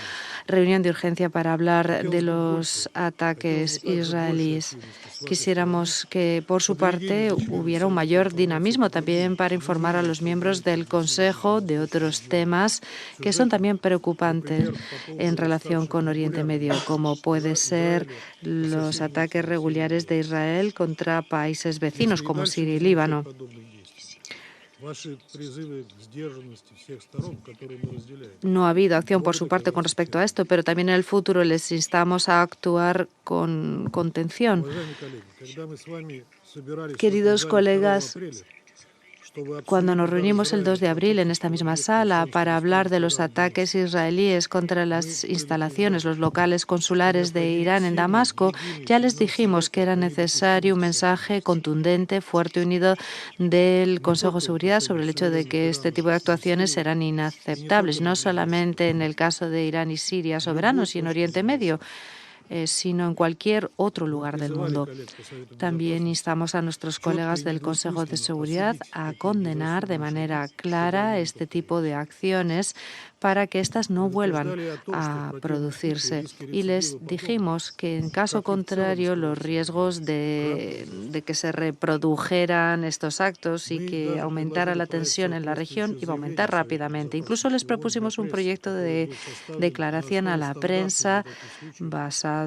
reunión de urgencia para hablar de los ataques israelíes. Quisiéramos que, por su parte, hubiera un mayor dinamismo también para informar a los miembros del Consejo de otros temas que son también preocupantes en relación con Oriente Medio, como puede ser los ataques regulares de Israel contra países vecinos como Siria y Líbano. No ha habido acción por su parte con respecto a esto, pero también en el futuro les instamos a actuar con contención. Queridos colegas, cuando nos reunimos el 2 de abril en esta misma sala para hablar de los ataques israelíes contra las instalaciones, los locales consulares de Irán en Damasco, ya les dijimos que era necesario un mensaje contundente, fuerte y unido del Consejo de Seguridad sobre el hecho de que este tipo de actuaciones eran inaceptables, no solamente en el caso de Irán y Siria soberanos y en Oriente Medio, sino en cualquier otro lugar del mundo. También instamos a nuestros colegas del Consejo de Seguridad a condenar de manera clara este tipo de acciones para que éstas no vuelvan a producirse. Y les dijimos que, en caso contrario, los riesgos de que se reprodujeran estos actos y que aumentara la tensión en la región iba a aumentar rápidamente. Incluso les propusimos un proyecto de declaración a la prensa basado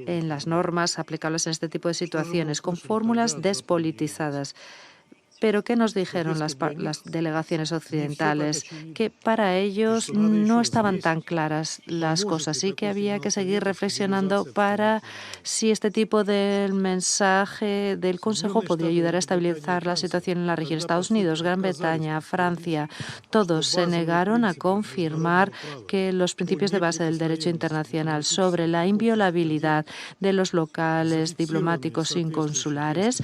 en las normas aplicables en este tipo de situaciones, con fórmulas despolitizadas. Pero ¿qué nos dijeron las delegaciones occidentales? Que para ellos no estaban tan claras las cosas y que había que seguir reflexionando para si este tipo de mensaje del Consejo podía ayudar a estabilizar la situación en la región. Estados Unidos, Gran Bretaña, Francia, todos se negaron a confirmar que los principios de base del derecho internacional sobre la inviolabilidad de los locales diplomáticos y consulares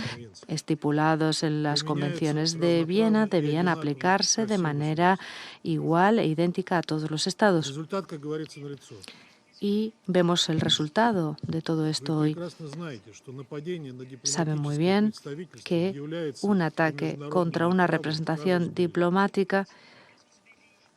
estipulados en las convenciones de Viena debían aplicarse de manera igual e idéntica a todos los estados. Y vemos el resultado de todo esto hoy. Saben muy bien que un ataque contra una representación diplomática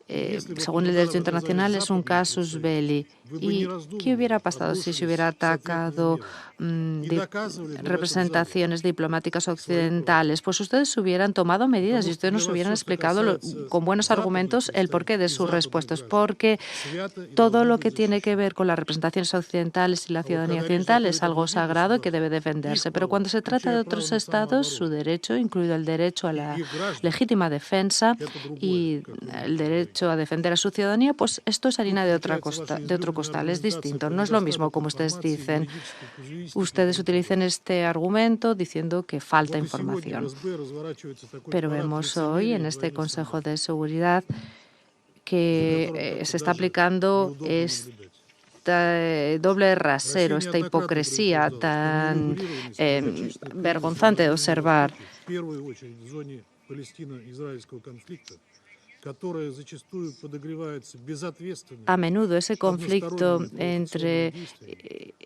según el derecho internacional, es un casus belli. ¿Y qué hubiera pasado si se hubiera atacado representaciones diplomáticas occidentales? Pues ustedes hubieran tomado medidas y ustedes nos hubieran explicado con buenos argumentos el porqué de sus respuestas. Porque todo lo que tiene que ver con las representaciones occidentales y la ciudadanía occidental es algo sagrado y que debe defenderse. Pero cuando se trata de otros estados, su derecho, incluido el derecho a la legítima defensa y el derecho a defender a su ciudadanía, pues esto es harina de otro costal, es distinto. No es lo mismo, como ustedes dicen. Ustedes utilizan este argumento diciendo que falta información. Pero vemos hoy en este Consejo de Seguridad que se está aplicando este doble rasero, esta hipocresía tan vergonzante de observar. A menudo ese conflicto entre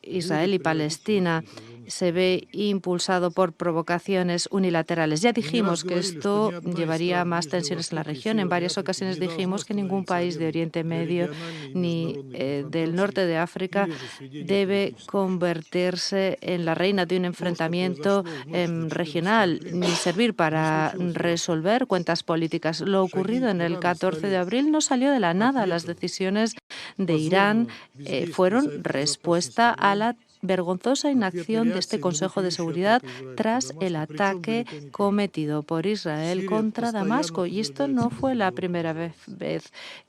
Israel y Palestina se ve impulsado por provocaciones unilaterales. Ya dijimos que esto llevaría a más tensiones en la región. En varias ocasiones dijimos que ningún país de Oriente Medio ni del norte de África debe convertirse en la reina de un enfrentamiento regional ni servir para resolver cuentas políticas. Lo ocurrido en el 14 de abril no salió de la nada. Las decisiones de Irán fueron respuesta a la vergonzosa inacción de este Consejo de Seguridad tras el ataque cometido por Israel contra Damasco. Y esto no fue la primera vez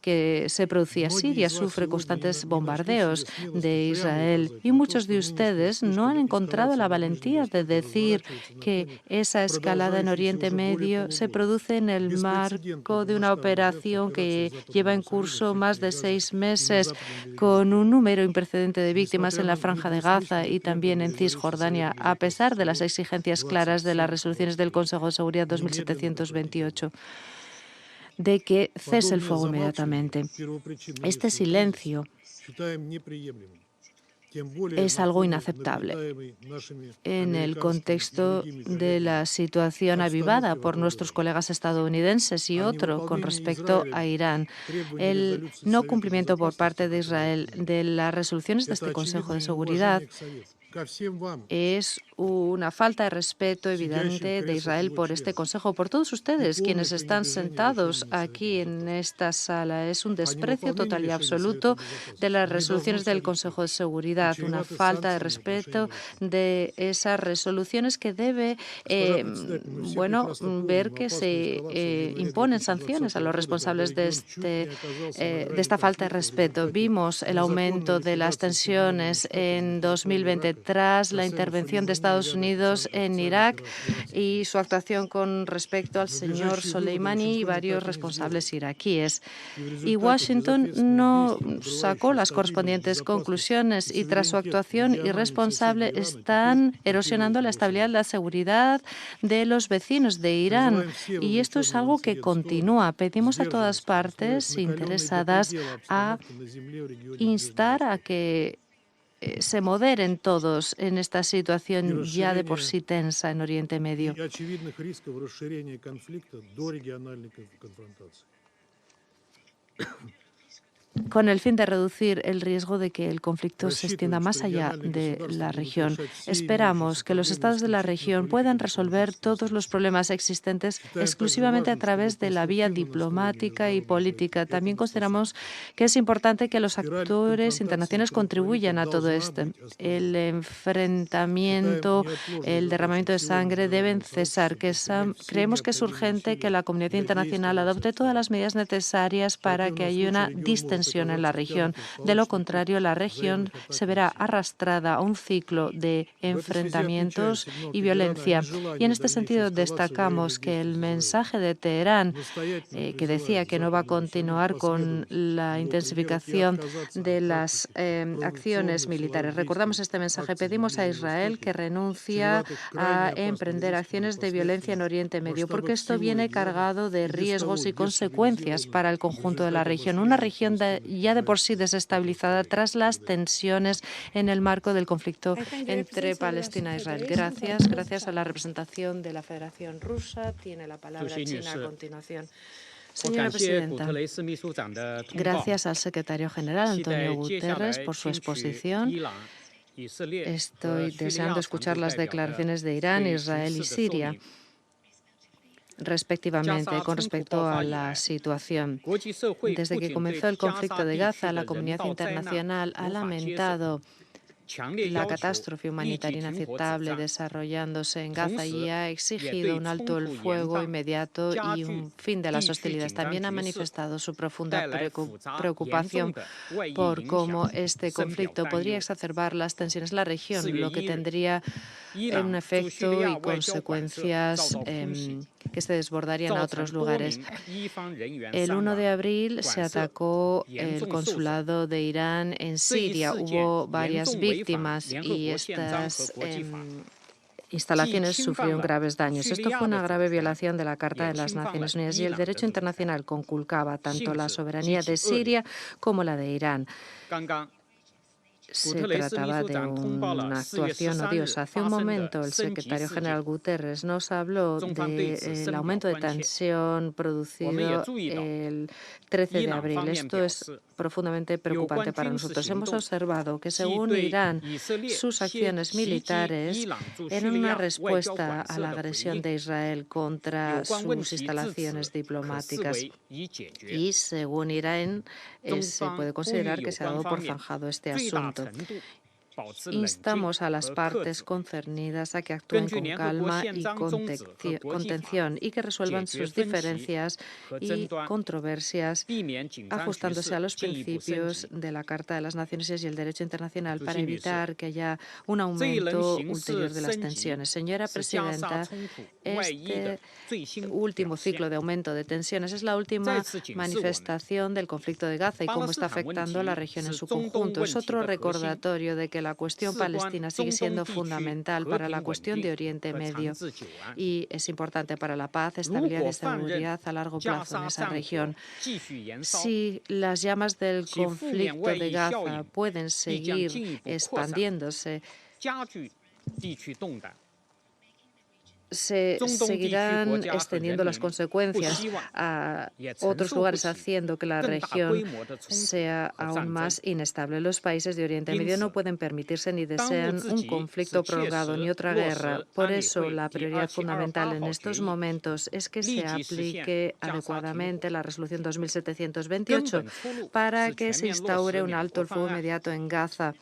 que se producía. Siria sufre constantes bombardeos de Israel y muchos de ustedes no han encontrado la valentía de decir que esa escalada en Oriente Medio se produce en el marco de una operación que lleva en curso más de 6 meses con un número imprecedente de víctimas en la Franja de Gaza y también en Cisjordania, a pesar de las exigencias claras de las resoluciones del Consejo de Seguridad 2728 de que cese el fuego inmediatamente. Este silencio es algo inaceptable en el contexto de la situación avivada por nuestros colegas estadounidenses y otro con respecto a Irán. El no cumplimiento por parte de Israel de las resoluciones de este Consejo de Seguridad es una falta de respeto evidente de Israel por este Consejo, por todos ustedes quienes están sentados aquí en esta sala. Es un desprecio total y absoluto de las resoluciones del Consejo de Seguridad, una falta de respeto de esas resoluciones que debe ver que se imponen sanciones a los responsables de esta falta de respeto. Vimos el aumento de las tensiones en 2020 tras la intervención de Estados Unidos en Irak y su actuación con respecto al señor Soleimani y varios responsables iraquíes. Y Washington no sacó las correspondientes conclusiones y tras su actuación irresponsable están erosionando la estabilidad y la seguridad de los vecinos de Irán. Y esto es algo que continúa. Pedimos a todas partes interesadas a instar a que se moderen todos en esta situación ya de por sí tensa en Oriente Medio. Con el fin de reducir el riesgo de que el conflicto se extienda más allá de la región. Esperamos que los estados de la región puedan resolver todos los problemas existentes exclusivamente a través de la vía diplomática y política. También consideramos que es importante que los actores internacionales contribuyan a todo esto. El enfrentamiento, el derramamiento de sangre deben cesar. Creemos que es urgente que la comunidad internacional adopte todas las medidas necesarias para que haya una distensión en la región. De lo contrario, la región se verá arrastrada a un ciclo de enfrentamientos y violencia. Y en este sentido destacamos que el mensaje de Teherán, que decía que no va a continuar con la intensificación de las acciones militares. Recordamos este mensaje. Pedimos a Israel que renuncie a emprender acciones de violencia en Oriente Medio, porque esto viene cargado de riesgos y consecuencias para el conjunto de la región. Una región ya de por sí desestabilizada tras las tensiones en el marco del conflicto entre Palestina e Israel. Gracias a la representación de la Federación Rusa. Tiene la palabra China a continuación. Señora presidenta, gracias al secretario general Antonio Guterres por su exposición. Estoy deseando escuchar las declaraciones de Irán, Israel y Siria, respectivamente, con respecto a la situación. Desde que comenzó el conflicto de Gaza, la comunidad internacional ha lamentado la catástrofe humanitaria inaceptable desarrollándose en Gaza y ha exigido un alto el fuego inmediato y un fin de las hostilidades. También ha manifestado su profunda preocupación por cómo este conflicto podría exacerbar las tensiones en la región, lo que tendría un efecto y consecuencias que se desbordarían a otros lugares. El 1 de abril se atacó el consulado de Irán en Siria. Hubo varias víctimas y estas instalaciones sufrieron graves daños. Esto fue una grave violación de la Carta de las Naciones Unidas y el derecho internacional conculcaba tanto la soberanía de Siria como la de Irán. Se trataba de una actuación odiosa. Hace un momento el secretario general Guterres nos habló del aumento de tensión producido el 13 de abril. Esto es profundamente preocupante para nosotros. Hemos observado que, según Irán, sus acciones militares eran una respuesta a la agresión de Israel contra sus instalaciones diplomáticas. Y, según Irán, se puede considerar que se ha dado por zanjado este asunto. Instamos a las partes concernidas a que actúen con calma y contención y que resuelvan sus diferencias y controversias ajustándose a los principios de la Carta de las Naciones Unidas y el derecho internacional para evitar que haya un aumento ulterior de las tensiones. Señora presidenta, este último ciclo de aumento de tensiones es la última manifestación del conflicto de Gaza y cómo está afectando a la región en su conjunto. Es otro recordatorio de que la cuestión palestina sigue siendo fundamental para la cuestión de Oriente Medio y es importante para la paz, estabilidad y seguridad a largo plazo en esa región. Si las llamas del conflicto de Gaza pueden seguir expandiéndose, se seguirán extendiendo las consecuencias a otros lugares, haciendo que la región sea aún más inestable. Los países de Oriente Medio no pueden permitirse ni desean un conflicto prolongado ni otra guerra. Por eso, la prioridad fundamental en estos momentos es que se aplique adecuadamente la resolución 2728 para que se instaure un alto el fuego inmediato en Gaza.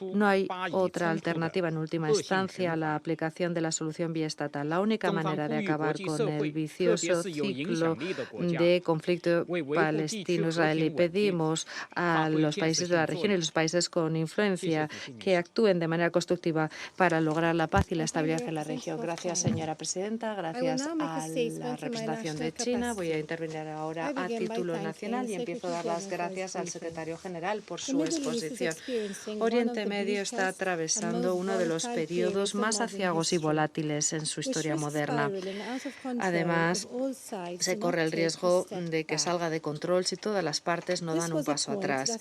No hay otra alternativa en última instancia a la aplicación de la solución estatal. La única manera de acabar con el vicioso ciclo de conflicto palestino-israelí. Pedimos a los países de la región y los países con influencia que actúen de manera constructiva para lograr la paz y la estabilidad en la región. Gracias, señora presidenta. Gracias a la representación de China. Voy a intervenir ahora a título nacional y empiezo a dar las gracias al secretario general por su exposición. Oriente Medio está atravesando uno de los periodos más aciagos y volátiles en su historia moderna. Además, se corre el riesgo de que salga de control si todas las partes no dan un paso atrás.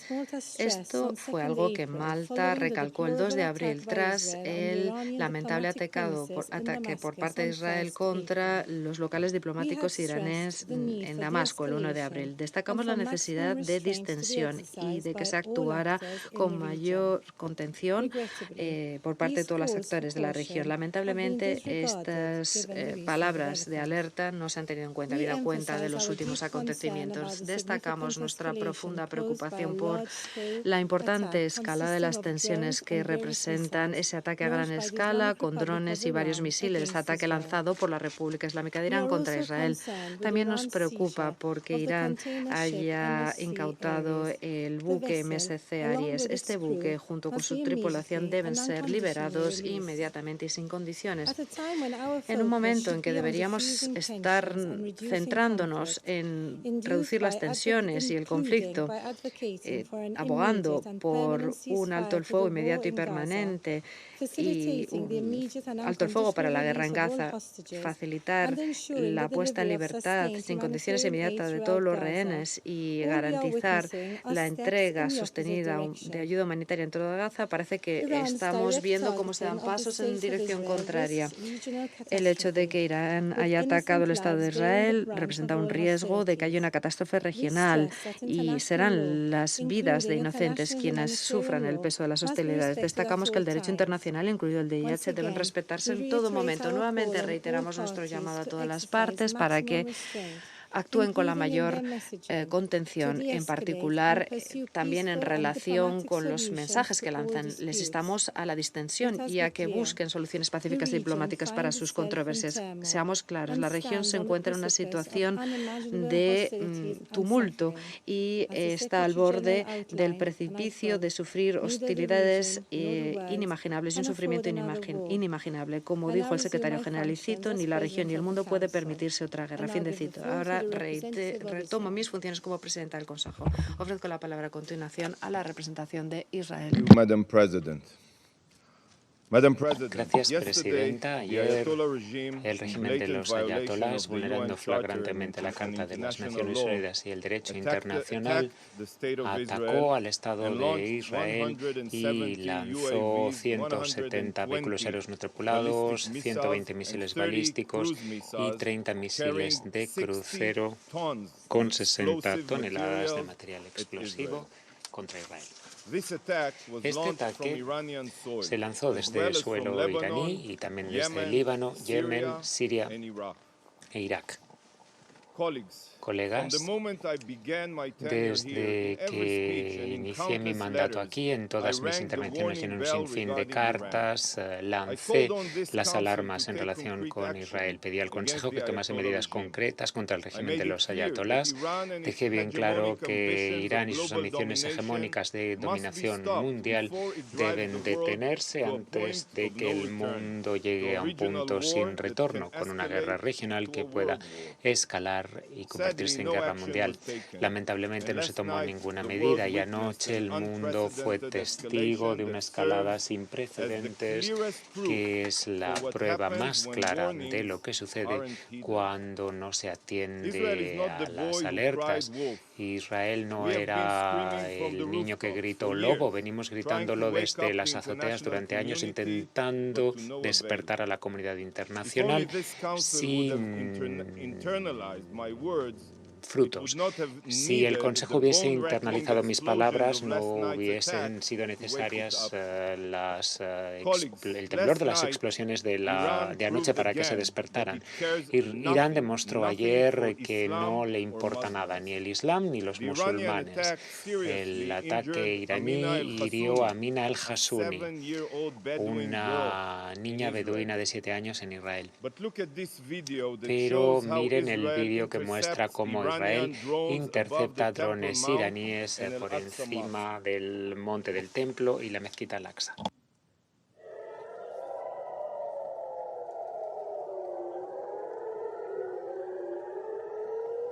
Esto fue algo que Malta recalcó el 2 de abril tras el lamentable ataque por parte de Israel contra los locales diplomáticos iraníes en Damasco el 1 de abril. Destacamos la necesidad de distensión y de que se actuara con mayor contención por parte de todos los actores de la región. Lamentablemente, estas palabras de alerta no se han tenido en cuenta, habida cuenta de los últimos acontecimientos. Destacamos nuestra profunda preocupación por la importante escalada de las tensiones que representan ese ataque a gran escala con drones y varios misiles, ataque lanzado por la República Islámica de Irán contra Israel. También nos preocupa porque Irán haya incautado el buque MSC Aries. Este buque, junto con su tripulación, deben ser liberados inmediatamente y sin condiciones. En un momento en que deberíamos estar centrándonos en reducir las tensiones y el conflicto, abogando por un alto el fuego inmediato y permanente y un alto el fuego para la guerra en Gaza, facilitar la puesta en libertad sin condiciones inmediatas de todos los rehenes y garantizar la entrega sostenida de ayuda humanitaria en toda Gaza, parece que estamos viendo cómo se dan pasos en dirección contraria. El hecho de que Irán haya atacado el Estado de Israel representa un riesgo de que haya una catástrofe regional y serán las vidas de inocentes quienes sufran el peso de las hostilidades. Destacamos que el derecho internacional, incluido el DIH, deben respetarse en todo momento. Nuevamente reiteramos nuestro llamado a todas las partes para que actúen con la mayor contención, en particular también en relación con los mensajes que lanzan. Les instamos a la distensión y a que busquen soluciones pacíficas y diplomáticas para sus controversias. Seamos claros, la región se encuentra en una situación de tumulto y está al borde del precipicio de sufrir hostilidades inimaginables y un sufrimiento inimaginable. Como dijo el secretario general, y cito, ni la región ni el mundo puede permitirse otra guerra. Fin de cito. Ahora retomo mis funciones como presidenta del Consejo. Ofrezco la palabra a continuación a la representación de Israel. Madam President. Gracias, Presidenta. Ayer, el régimen de los ayatolás, vulnerando flagrantemente la Carta de las Naciones Unidas y el derecho internacional, atacó al Estado de Israel y lanzó 170 vehículos aéreos no tripulados, 120 misiles balísticos y 30 misiles de crucero con 60 toneladas de material explosivo contra Israel. Este ataque se lanzó desde el suelo iraní y también desde Líbano, Yemen, Siria e Irak. Colegas, desde que inicié mi mandato aquí, en todas mis intervenciones y en un sinfín de cartas, lancé las alarmas en relación con Israel. Pedí al Consejo que tomase medidas concretas contra el régimen de los ayatolás. Dejé bien claro que Irán y sus ambiciones hegemónicas de dominación mundial deben detenerse antes de que el mundo llegue a un punto sin retorno, con una guerra regional que pueda escalar y convertirse en guerra mundial. Lamentablemente no se tomó ninguna medida y anoche el mundo fue testigo de una escalada sin precedentes que es la prueba más clara de lo que sucede cuando no se atiende a las alertas. Israel no era el niño que gritó lobo, venimos gritándolo desde las azoteas durante años intentando despertar a la comunidad internacional sin frutos. Si el Consejo hubiese internalizado mis palabras, no hubiesen sido necesarias el temblor de las explosiones de anoche para que se despertaran. Irán demostró ayer que no le importa nada, ni el Islam ni los musulmanes. El ataque iraní hirió a Mina al-Hassouni, una niña beduina de 7 años en Israel. Pero miren el vídeo que muestra cómo Israel intercepta drones iraníes por encima del monte del templo y la mezquita Al-Aqsa.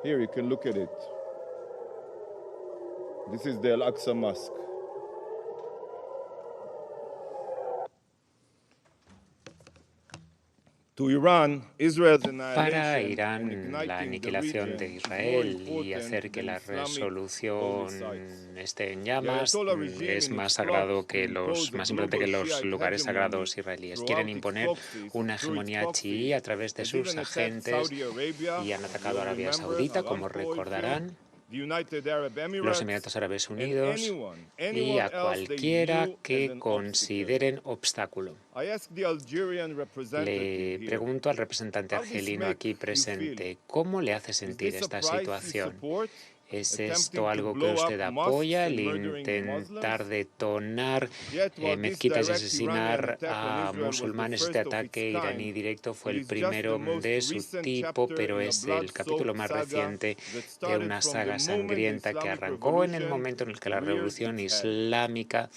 Here you can look at it. This is the Al-Aqsa Mosque. Para Irán, la aniquilación de Israel y hacer que la resolución esté en llamas es más sagrado que más importante que los lugares sagrados israelíes. Quieren imponer una hegemonía chií a través de sus agentes y han atacado a Arabia Saudita, como recordarán, los Emiratos Árabes Unidos y a cualquiera que consideren obstáculo. Le pregunto al representante argelino aquí presente, ¿cómo le hace sentir esta situación? ¿Es esto algo que usted apoya, el intentar detonar mezquitas y asesinar a musulmanes? Este ataque iraní directo fue el primero de su tipo, pero es el capítulo más reciente de una saga sangrienta que arrancó en el momento en el que la revolución islámica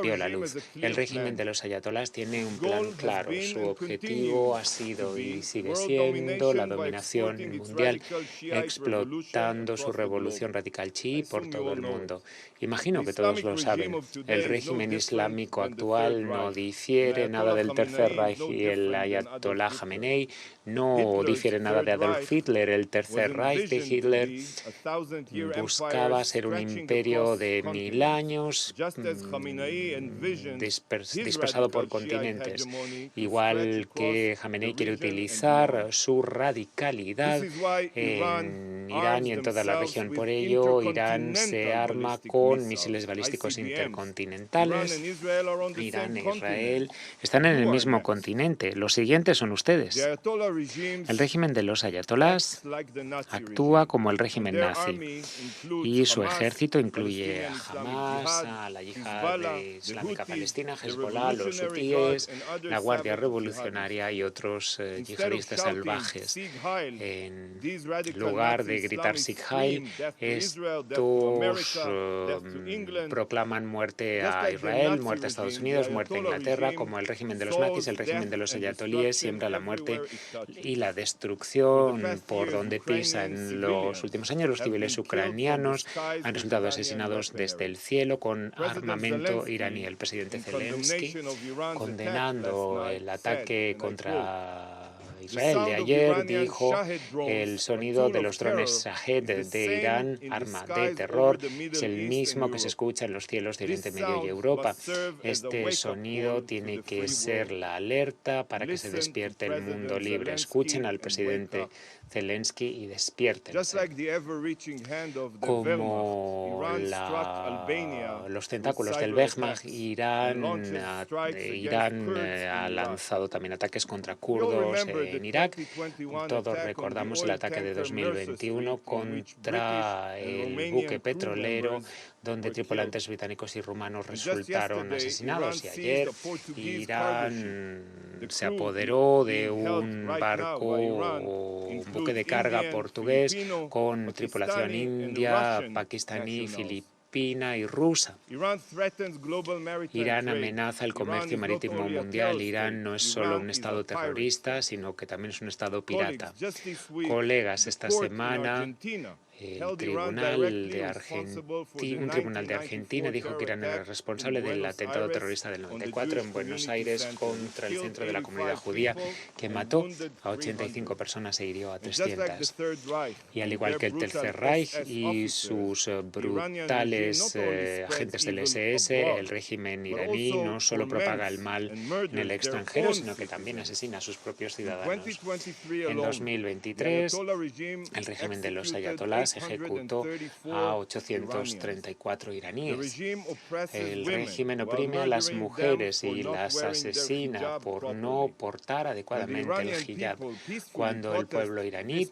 vio la luz. El régimen de los ayatolás tiene un plan claro. Su objetivo ha sido y sigue siendo la dominación mundial, explotando su revolución revolución radical chií por todo el mundo. Imagino que todos lo saben. El régimen islámico actual no difiere nada del Tercer Reich y el ayatolá Jamenei, no difiere nada de Adolf Hitler. El Tercer Reich de Hitler buscaba ser un imperio de 1000 años dispersado por continentes, igual que Jamenei quiere utilizar su radicalidad en Irán y en toda la región. Por ello, Irán se arma con misiles balísticos intercontinentales. Irán e Israel están en el mismo continente. Los siguientes son ustedes. El régimen de los ayatolás actúa como el régimen nazi y su ejército incluye a Hamas, a la Yihad Islámica Palestina, Hezbollah, los hutíes, la Guardia Revolucionaria y otros yihadistas salvajes. En lugar de gritar Sieg Heil, estos proclaman muerte a Israel, muerte a Estados Unidos, muerte a Inglaterra. Como el régimen de los nazis, el régimen de los ayatolíes siembra la muerte y la destrucción por donde pisa. En los últimos años, los civiles ucranianos han resultado asesinados desde el cielo con armamento iraní. El presidente Zelensky, condenando el ataque contra Israel de ayer, dijo: el sonido de los drones Shahed de Irán, arma de terror, es el mismo que se escucha en los cielos de Oriente Medio y Europa. Este sonido tiene que ser la alerta para que se despierte el mundo libre. Escuchen al presidente Zelensky y despiértense. Como los tentáculos del Wehrmacht, Irán ha lanzado también ataques contra kurdos en Irak. Todos recordamos el ataque de 2021 contra el buque petrolero, donde tripulantes británicos y rumanos resultaron asesinados. Y ayer Irán se apoderó de un barco, un buque de carga portugués con tripulación india, pakistaní, filipina y rusa. Irán amenaza el comercio marítimo mundial. Irán no es solo un estado terrorista, sino que también es un estado pirata. Colegas, esta semana un tribunal de Argentina dijo que Irán era responsable del atentado terrorista del 94 en Buenos Aires contra el centro de la comunidad judía, que mató a 85 personas e hirió a 300. Y al igual que el Tercer Reich y sus brutales agentes del SS, el régimen iraní no solo propaga el mal en el extranjero, sino que también asesina a sus propios ciudadanos. En 2023, el régimen de los ayatolás ejecutó a 834 iraníes. El régimen oprime a las mujeres y las asesina por no portar adecuadamente el hijab. Cuando el pueblo iraní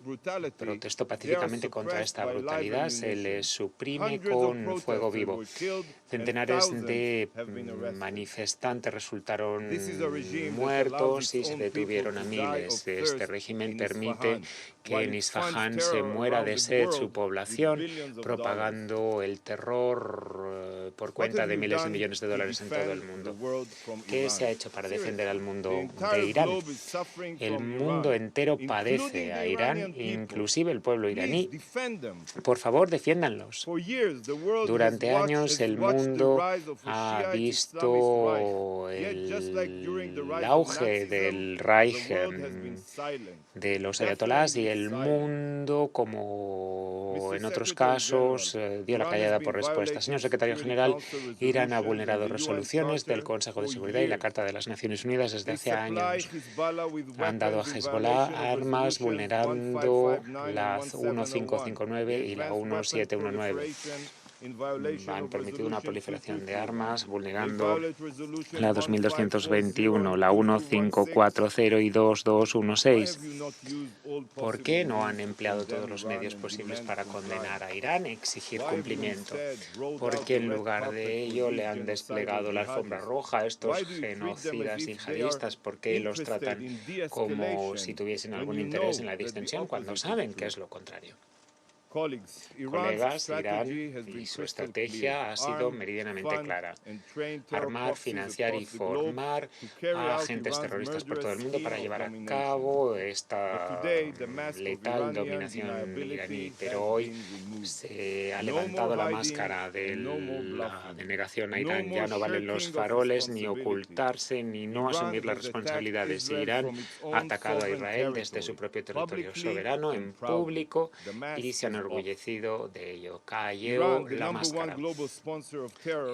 protestó pacíficamente contra esta brutalidad, se les suprime con fuego vivo. Centenares de manifestantes resultaron muertos y se detuvieron a miles. Este régimen permite que en Isfahán se muera de sed su población, propagando el terror por cuenta de miles de millones de dólares en todo el mundo. ¿Qué se ha hecho para defender al mundo de Irán? El mundo entero padece a Irán, inclusive el pueblo iraní. Por favor, defiéndanlos. Durante años el mundo ha visto el auge del Reich de los ayatolás y el mundo, como en otros casos, dio la callada por respuesta. Señor Secretario General, Irán ha vulnerado resoluciones del Consejo de Seguridad y la Carta de las Naciones Unidas desde hace años. Han dado a Hezbollah armas vulnerando la 1559 y la 1719. Han permitido una proliferación de armas, vulnerando la 2221, la 1540 y 2216. ¿Por qué no han empleado todos los medios posibles para condenar a Irán y exigir cumplimiento? Porque en lugar de ello le han desplegado la alfombra roja a estos genocidas yihadistas. ¿Por qué los tratan como si tuviesen algún interés en la distensión cuando saben que es lo contrario? Colegas, Irán y su estrategia ha sido meridianamente clara: armar, financiar y formar a agentes terroristas por todo el mundo para llevar a cabo esta letal dominación iraní. Pero hoy se ha levantado la máscara de la denegación a Irán. Ya no valen los faroles, ni ocultarse, ni no asumir las responsabilidades. Irán ha atacado a Israel desde su propio territorio soberano en público y se han enorgullecido de ello. Cayó la máscara.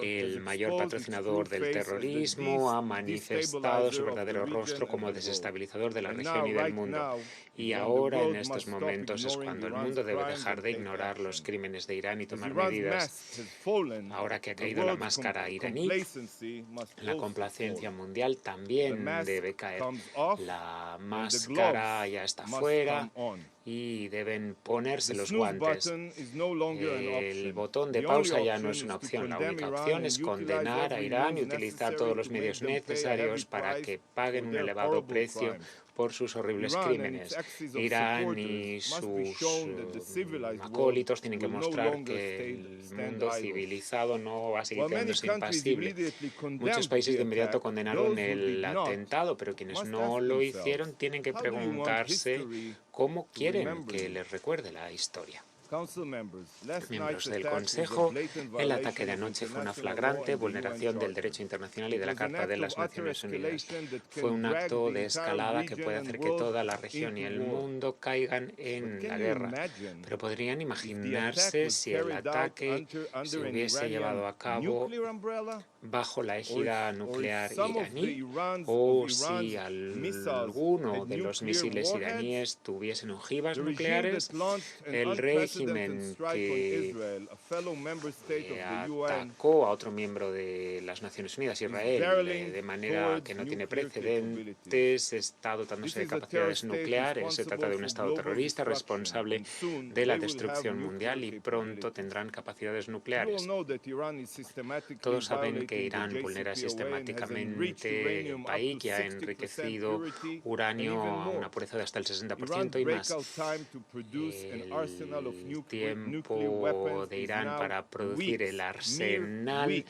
El mayor patrocinador del terrorismo ha manifestado su verdadero rostro como desestabilizador de la región y del mundo. Y ahora, en estos momentos, es cuando el mundo debe dejar de ignorar los crímenes de Irán y tomar medidas. Ahora que ha caído la máscara iraní, la complacencia mundial también debe caer. La máscara ya está fuera y deben ponerse los guantes. El botón de pausa ya no es una opción. La única opción es condenar a Irán y utilizar todos los medios necesarios para que paguen un elevado precio por sus horribles crímenes. Irán y sus acólitos tienen que mostrar que el mundo civilizado no va a seguir quedándose impasible. Muchos países de inmediato condenaron el atentado, pero quienes no lo hicieron tienen que preguntarse cómo quieren que les recuerde la historia. Miembros del Consejo, el ataque de anoche fue una flagrante vulneración del derecho internacional y de la Carta de las Naciones Unidas. Fue un acto de escalada que puede hacer que toda la región y el mundo caigan en la guerra. Pero podrían imaginarse si el ataque se hubiese llevado a cabo bajo la égida nuclear iraní, o si alguno de los misiles iraníes tuviesen ojivas nucleares. El régimen que atacó a otro miembro de las Naciones Unidas, Israel, de manera que no tiene precedentes, está dotándose de capacidades nucleares. Se trata de un Estado terrorista responsable de la destrucción mundial y pronto tendrán capacidades nucleares. Todos saben que Irán vulnera sistemáticamente el país, que ha enriquecido uranio a una pureza de hasta el 60% y más. El tiempo de Irán para producir el arsenal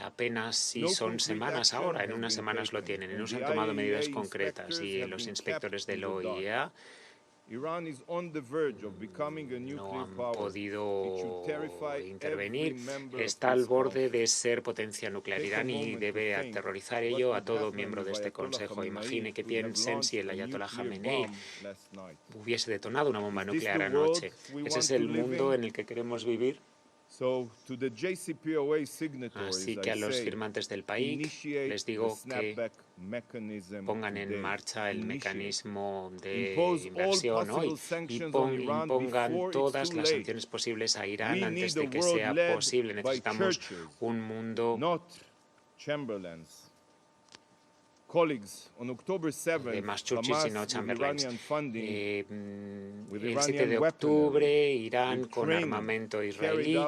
apenas si son semanas ahora. En unas semanas lo tienen y no se han tomado medidas concretas. Y los inspectores del OIEA no han podido intervenir. Está al borde de ser potencia nuclear Irán y debe aterrorizar ello a todo miembro de este Consejo. Imagine que piensen si el ayatolá Jamenei hubiese detonado una bomba nuclear anoche. ¿Ese es el mundo en el que queremos vivir? Así que a los firmantes del PAIC les digo que pongan en marcha el mecanismo de inversión hoy y impongan todas las sanciones posibles a Irán antes de que sea posible. Necesitamos un mundo de más churchills y no Chamberlains. El 7 de octubre, Irán, con armamento israelí,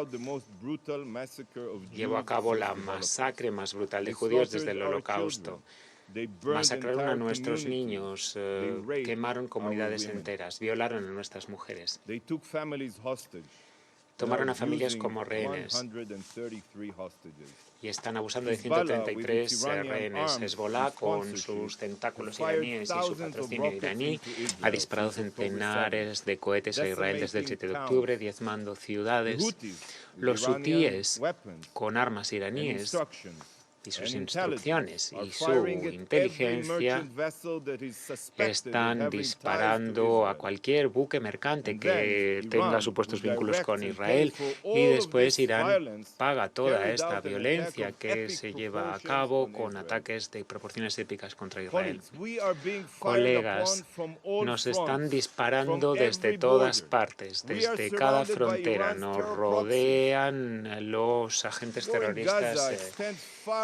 llevó a cabo la masacre más brutal de judíos desde el Holocausto. Masacraron a nuestros niños, quemaron comunidades enteras, violaron a nuestras mujeres. Tomaron a familias como rehenes y están abusando de 133 rehenes. Hezbollah, con sus tentáculos iraníes y su patrocinio iraní, ha disparado centenares de cohetes a Israel desde el 7 de octubre, diezmando ciudades. Los hutíes, con armas iraníes y sus instrucciones y su inteligencia, están disparando a cualquier buque mercante que tenga supuestos vínculos con Israel, y después Irán paga toda esta violencia que se lleva a cabo con ataques de proporciones épicas contra Israel. Colegas, nos están disparando desde todas partes, desde cada frontera. Nos rodean los agentes terroristas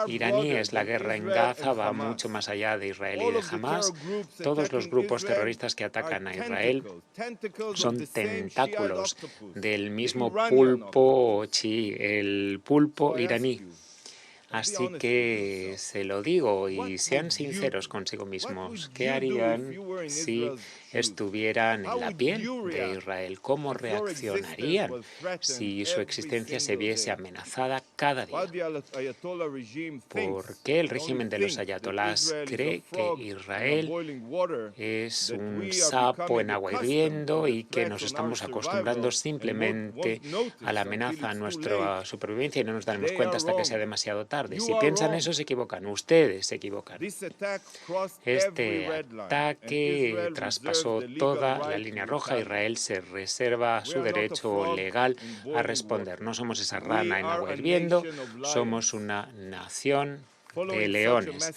iraníes. La guerra en Gaza va mucho más allá de Israel y de Hamás. Todos los grupos terroristas que atacan a Israel son tentáculos del mismo pulpo chií, el pulpo iraní. Así que se lo digo y sean sinceros consigo mismos. ¿Qué harían si estuvieran en la piel de Israel. ¿Cómo reaccionarían si su existencia se viese amenazada cada día? ¿Por qué el régimen de los ayatolás cree que Israel es un sapo en agua hirviendo y que nos estamos acostumbrando simplemente a la amenaza a nuestra supervivencia y no nos daremos cuenta hasta que sea demasiado tarde? Si piensan eso, se equivocan. Ustedes se equivocan. Este ataque traspasó toda la línea roja. Israel se reserva su derecho legal a responder. No somos esa rana en agua hirviendo, somos una nación de leones.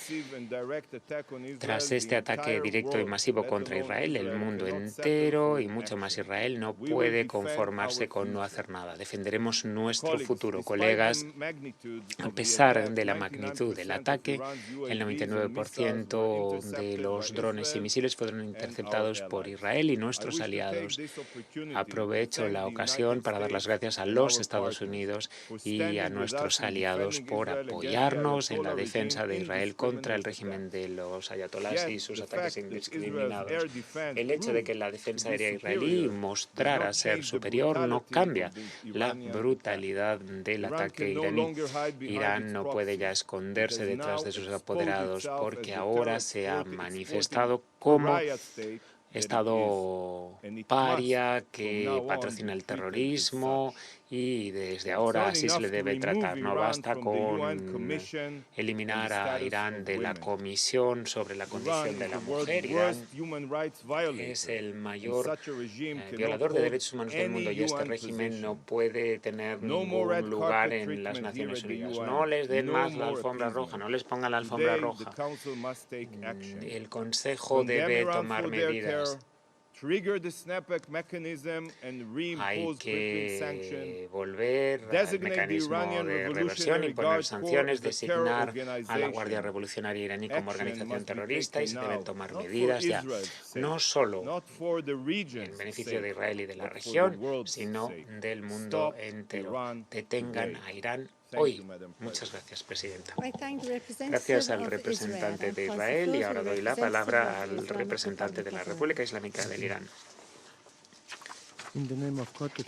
Tras este ataque directo y masivo contra Israel, el mundo entero y mucho más Israel no puede conformarse con no hacer nada. Defenderemos nuestro futuro, colegas. A pesar de la magnitud del ataque, el 99% de los drones y misiles fueron interceptados por Israel y nuestros aliados. Aprovecho la ocasión para dar las gracias a los Estados Unidos y a nuestros aliados por apoyarnos en la defensa de Israel contra el régimen de los ayatolás y sus ataques indiscriminados. El hecho de que la defensa aérea israelí mostrara ser superior no cambia la brutalidad del ataque iraní. Irán no puede ya esconderse detrás de sus apoderados porque ahora se ha manifestado como Estado paria que patrocina el terrorismo y desde ahora así se le debe tratar. No basta con eliminar a Irán de la Comisión sobre la Condición de la Mujer. Irán es el mayor violador de derechos humanos del mundo y este régimen no puede tener ningún lugar en las Naciones Unidas. No les den más la alfombra roja, no les pongan la alfombra roja. El Consejo debe tomar medidas. Hay que volver al mecanismo de reversión, imponer sanciones, designar a la Guardia Revolucionaria iraní como organización terrorista y se deben tomar medidas ya, no solo en beneficio de Israel y de la región, sino del mundo entero. Detengan a Irán hoy. Muchas gracias, Presidenta. Gracias al representante de Israel y ahora doy la palabra al representante de la República Islámica del Irán.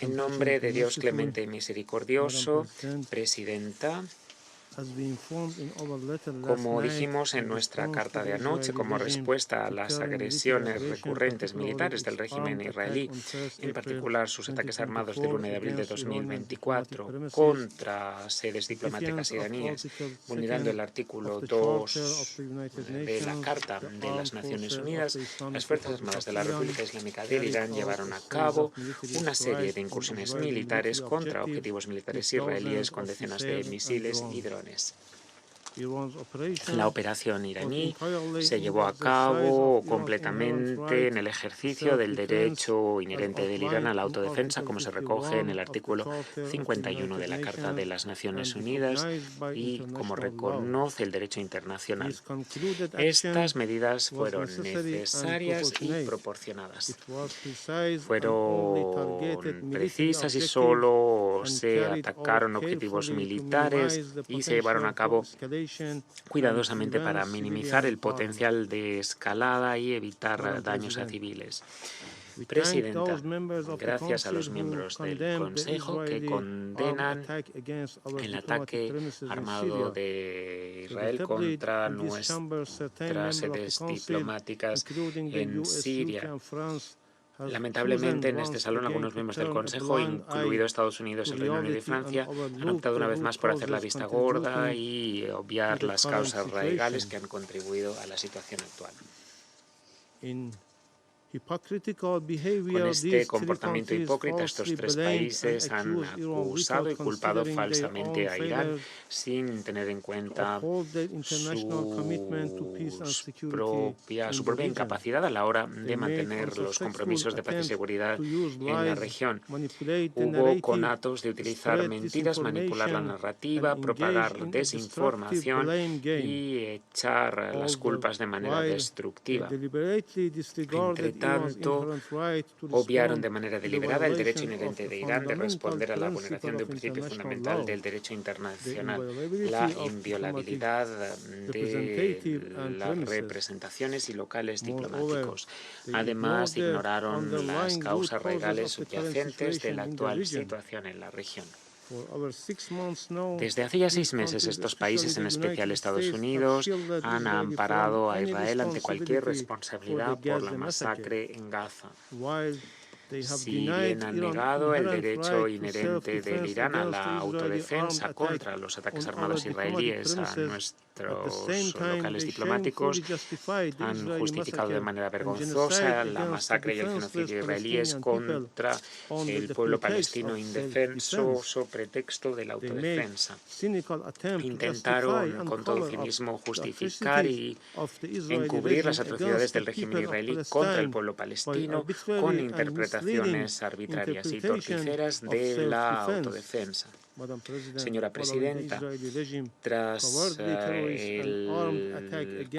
En nombre de Dios clemente y misericordioso, Presidenta, como dijimos en nuestra carta de anoche, como respuesta a las agresiones recurrentes militares del régimen israelí, en particular sus ataques armados del 1 de abril de 2024 contra sedes diplomáticas iraníes, vulnerando el artículo 2 de la Carta de las Naciones Unidas, las Fuerzas Armadas de la República Islámica del Irán llevaron a cabo una serie de incursiones militares contra objetivos militares israelíes con decenas de misiles y drones. La operación iraní se llevó a cabo completamente en el ejercicio del derecho inherente del Irán a la autodefensa, como se recoge en el artículo 51 de la Carta de las Naciones Unidas y como reconoce el derecho internacional. Estas medidas fueron necesarias y proporcionadas. Fueron precisas y solo se atacaron objetivos militares y se llevaron a cabo cuidadosamente para minimizar el potencial de escalada y evitar daños a civiles. Presidenta, gracias a los miembros del Consejo que condenan el ataque armado de Israel contra nuestras sedes diplomáticas en Siria. Lamentablemente, en este salón, algunos miembros del Consejo, incluido Estados Unidos, el Reino Unido y Francia, han optado una vez más por hacer la vista gorda y obviar las causas radicales que han contribuido a la situación actual. Con este comportamiento hipócrita, estos tres países han acusado y culpado falsamente a Irán sin tener en cuenta su propia incapacidad a la hora de mantener los compromisos de paz y seguridad en la región. Hubo conatos de utilizar mentiras, manipular la narrativa, propagar desinformación y echar las culpas de manera destructiva. Entre tanto, obviaron de manera deliberada el derecho inherente de Irán de responder a la vulneración de un principio fundamental del derecho internacional, la inviolabilidad de las representaciones y locales diplomáticos. Además, ignoraron las causas legales subyacentes de la actual situación en la región. Desde hace ya 6 meses, estos países, en especial Estados Unidos, han amparado a Israel ante cualquier responsabilidad por la masacre en Gaza. Si bien han negado el derecho inherente del Irán a la autodefensa contra los ataques armados israelíes a nuestros locales diplomáticos, han justificado de manera vergonzosa la masacre y el genocidio israelíes contra el pueblo palestino indefenso sobre pretexto de la autodefensa. Intentaron con todo cinismo justificar y encubrir las atrocidades del régimen israelí contra el pueblo palestino con interpretaciones arbitrarias y torticeras de la autodefensa. Señora Presidenta, tras el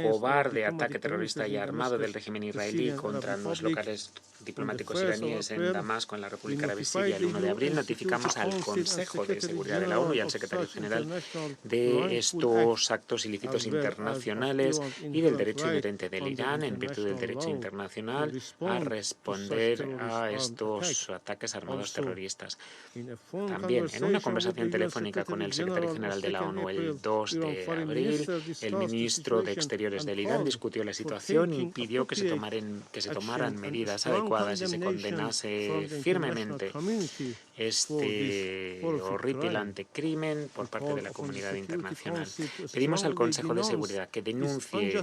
cobarde ataque terrorista y armado del régimen israelí contra los locales diplomáticos iraníes en Damasco, en la República Árabe Siria, el 1 de abril, notificamos al Consejo de Seguridad de la ONU y al Secretario General de estos actos ilícitos internacionales y del derecho inherente del Irán, en virtud del derecho internacional, a responder a estos ataques armados terroristas. También, en una conversación telefónica con el secretario general de la ONU el 2 de abril, el ministro de Exteriores del Irán discutió la situación y pidió que se tomaran medidas adecuadas y se condenase firmemente este horripilante crimen por parte de la comunidad internacional. Pedimos al Consejo de Seguridad que denuncie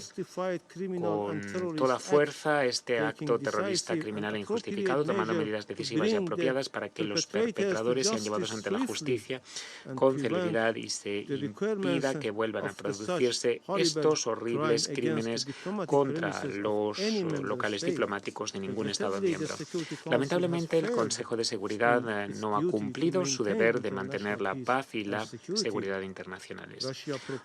con toda fuerza este acto terrorista, criminal e injustificado, tomando medidas decisivas y apropiadas para que los perpetradores sean llevados ante la justicia con celeridad y se impida que vuelvan a producirse estos horribles crímenes contra los locales diplomáticos de ningún Estado miembro. Lamentablemente, el Consejo de Seguridad no ha cumplido su deber de mantener la paz y la seguridad internacionales.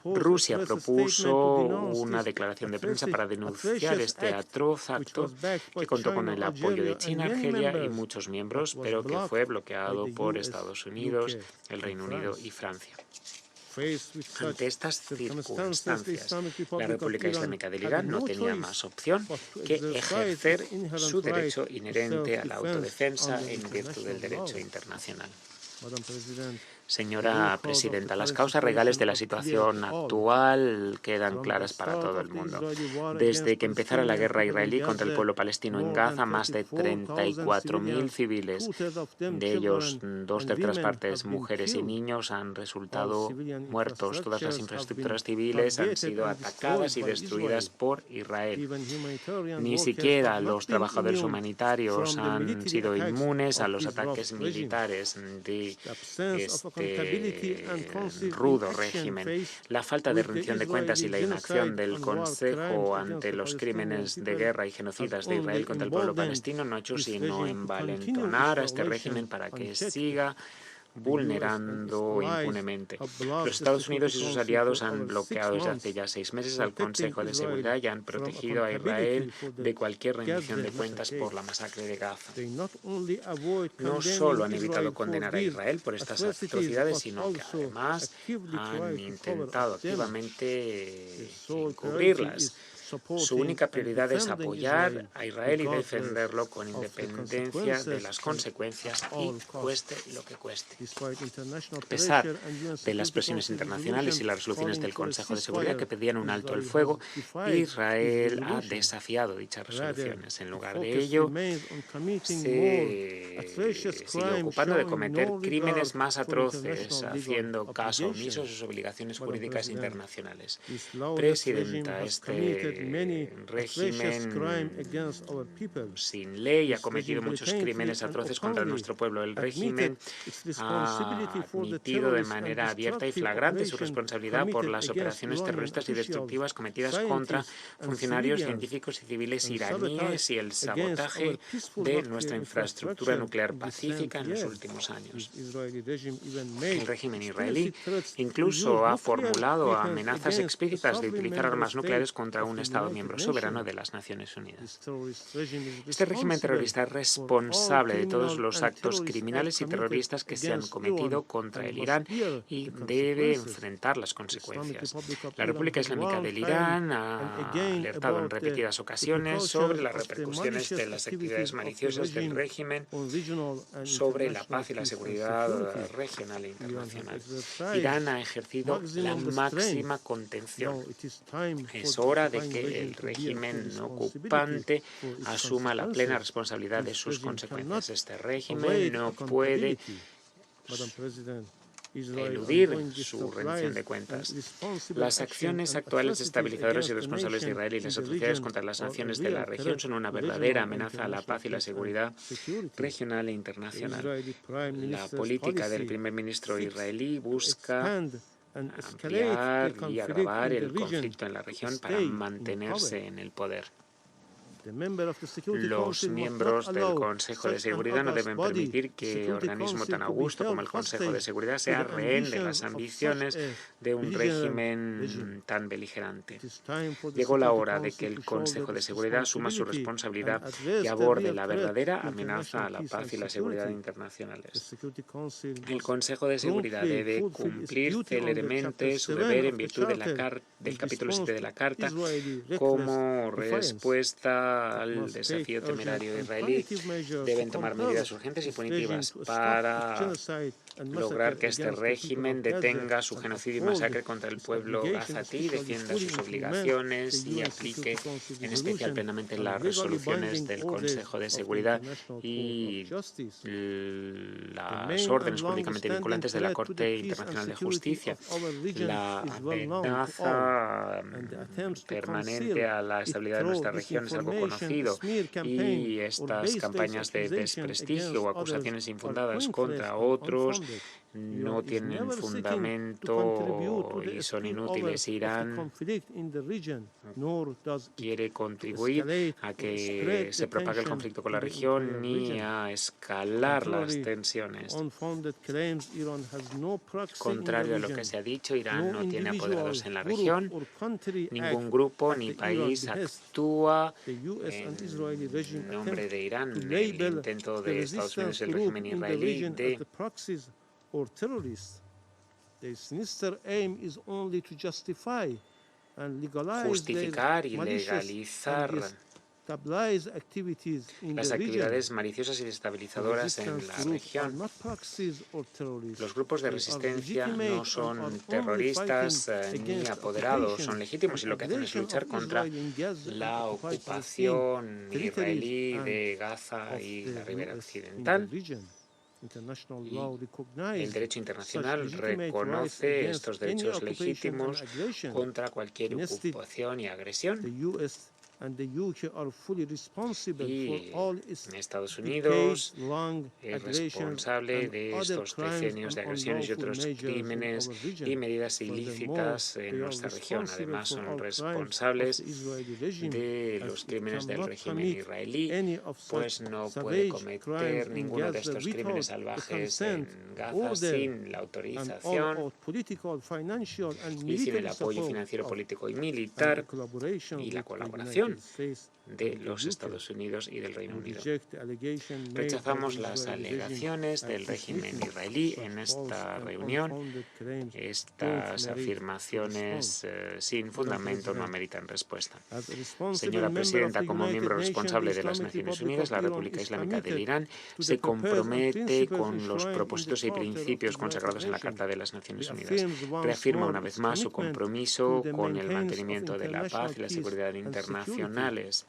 Rusia propuso una declaración de prensa para denunciar este atroz acto que contó con el apoyo de China, Argelia y muchos miembros, pero que fue bloqueado por Estados Unidos, el Reino Unido y Francia. Ante estas circunstancias, la República Islámica del Irán no tenía más opción que ejercer su derecho inherente a la autodefensa en virtud del derecho internacional. Señora Presidenta, las causas legales de la situación actual quedan claras para todo el mundo. Desde que empezara la guerra israelí contra el pueblo palestino en Gaza, más de 34.000 civiles, de ellos 2/3 partes mujeres y niños, han resultado muertos. Todas las infraestructuras civiles han sido atacadas y destruidas por Israel. Ni siquiera los trabajadores humanitarios han sido inmunes a los ataques militares de este rudo régimen. La falta de rendición de cuentas y la inacción del Consejo ante los crímenes de guerra y genocidas de Israel contra el pueblo palestino no ha hecho sino envalentonar a este régimen para que siga vulnerando impunemente. Los Estados Unidos y sus aliados han bloqueado desde hace ya 6 meses al Consejo de Seguridad y han protegido a Israel de cualquier rendición de cuentas por la masacre de Gaza. No solo han evitado condenar a Israel por estas atrocidades, sino que además han intentado activamente encubrirlas. Su única prioridad es apoyar a Israel y defenderlo con independencia de las consecuencias y cueste lo que cueste. A pesar de las presiones internacionales y las resoluciones del Consejo de Seguridad que pedían un alto el fuego, Israel ha desafiado dichas resoluciones. En lugar de ello, se sigue ocupando de cometer crímenes más atroces, haciendo caso omiso a sus obligaciones jurídicas internacionales. Presidenta, este régimen sin ley ha cometido muchos crímenes atroces contra nuestro pueblo. El régimen ha admitido de manera abierta y flagrante su responsabilidad por las operaciones terroristas y destructivas cometidas contra funcionarios científicos y civiles iraníes y el sabotaje de nuestra infraestructura nuclear pacífica en los últimos años. El régimen israelí incluso ha formulado amenazas explícitas de utilizar armas nucleares contra un Estado Estado miembro soberano de las Naciones Unidas. Este régimen terrorista es responsable de todos los actos criminales y terroristas que se han cometido contra el Irán y debe enfrentar las consecuencias. La República Islámica del Irán ha alertado en repetidas ocasiones sobre las repercusiones de las actividades maliciosas del régimen sobre la paz y la seguridad regional e internacional. Irán ha ejercido la máxima contención. Es hora de que el régimen ocupante asuma la plena responsabilidad de sus consecuencias. Este régimen no puede eludir su rendición de cuentas. Las acciones actuales estabilizadoras y responsables de Israel y las atrocidades contra las naciones de la región son una verdadera amenaza a la paz y la seguridad regional e internacional. La política del primer ministro israelí busca ampliar y agravar el conflicto en la región para mantenerse en el poder. Los miembros del Consejo de Seguridad no deben permitir que un organismo tan augusto como el Consejo de Seguridad sea rehén de las ambiciones de un régimen tan beligerante. Llegó la hora de que el Consejo de Seguridad asuma su responsabilidad y aborde la verdadera amenaza a la paz y la seguridad internacionales. El Consejo de Seguridad debe cumplir celeremente su deber en virtud de del capítulo 7 de la Carta como respuesta al desafío temerario israelí. Deben tomar medidas urgentes y punitivas para lograr que este régimen detenga su genocidio y masacre contra el pueblo gazatí, defienda sus obligaciones y aplique en especial plenamente las resoluciones del Consejo de Seguridad y las órdenes jurídicamente vinculantes de la Corte Internacional de Justicia. La amenaza permanente a la estabilidad de nuestra región es algo conocido y estas campañas de desprestigio o acusaciones infundadas contra otros no tienen fundamento y son inútiles. Irán quiere contribuir a que se propague el conflicto con la región ni a escalar las tensiones. Contrario a lo que se ha dicho, Irán no tiene apoderados en la región. Ningún grupo ni país actúa en nombre de Irán. El intento de Estados Unidos y el régimen israelí de justificar y legalizar las actividades maliciosas y desestabilizadoras en la región. Los grupos de resistencia no son terroristas ni apoderados, son legítimos y lo que hacen es luchar contra la ocupación israelí de Gaza y la ribera occidental. Y el derecho internacional reconoce estos derechos legítimos contra cualquier ocupación y agresión. Y Estados Unidos es responsable de estos decenios de agresiones y otros crímenes y medidas ilícitas en nuestra región. Además, son responsables de los crímenes del régimen israelí, pues no puede cometer ninguno de estos crímenes salvajes en Gaza sin la autorización y sin el apoyo financiero, político y militar y la colaboración de los Estados Unidos y del Reino Unido. Rechazamos las alegaciones del régimen israelí en esta reunión. Estas afirmaciones sin fundamento no ameritan respuesta. Señora Presidenta, como miembro responsable de las Naciones Unidas, la República Islámica del Irán se compromete con los propósitos y principios consagrados en la Carta de las Naciones Unidas. Reafirma una vez más su compromiso con el mantenimiento de la paz y la seguridad internacionales.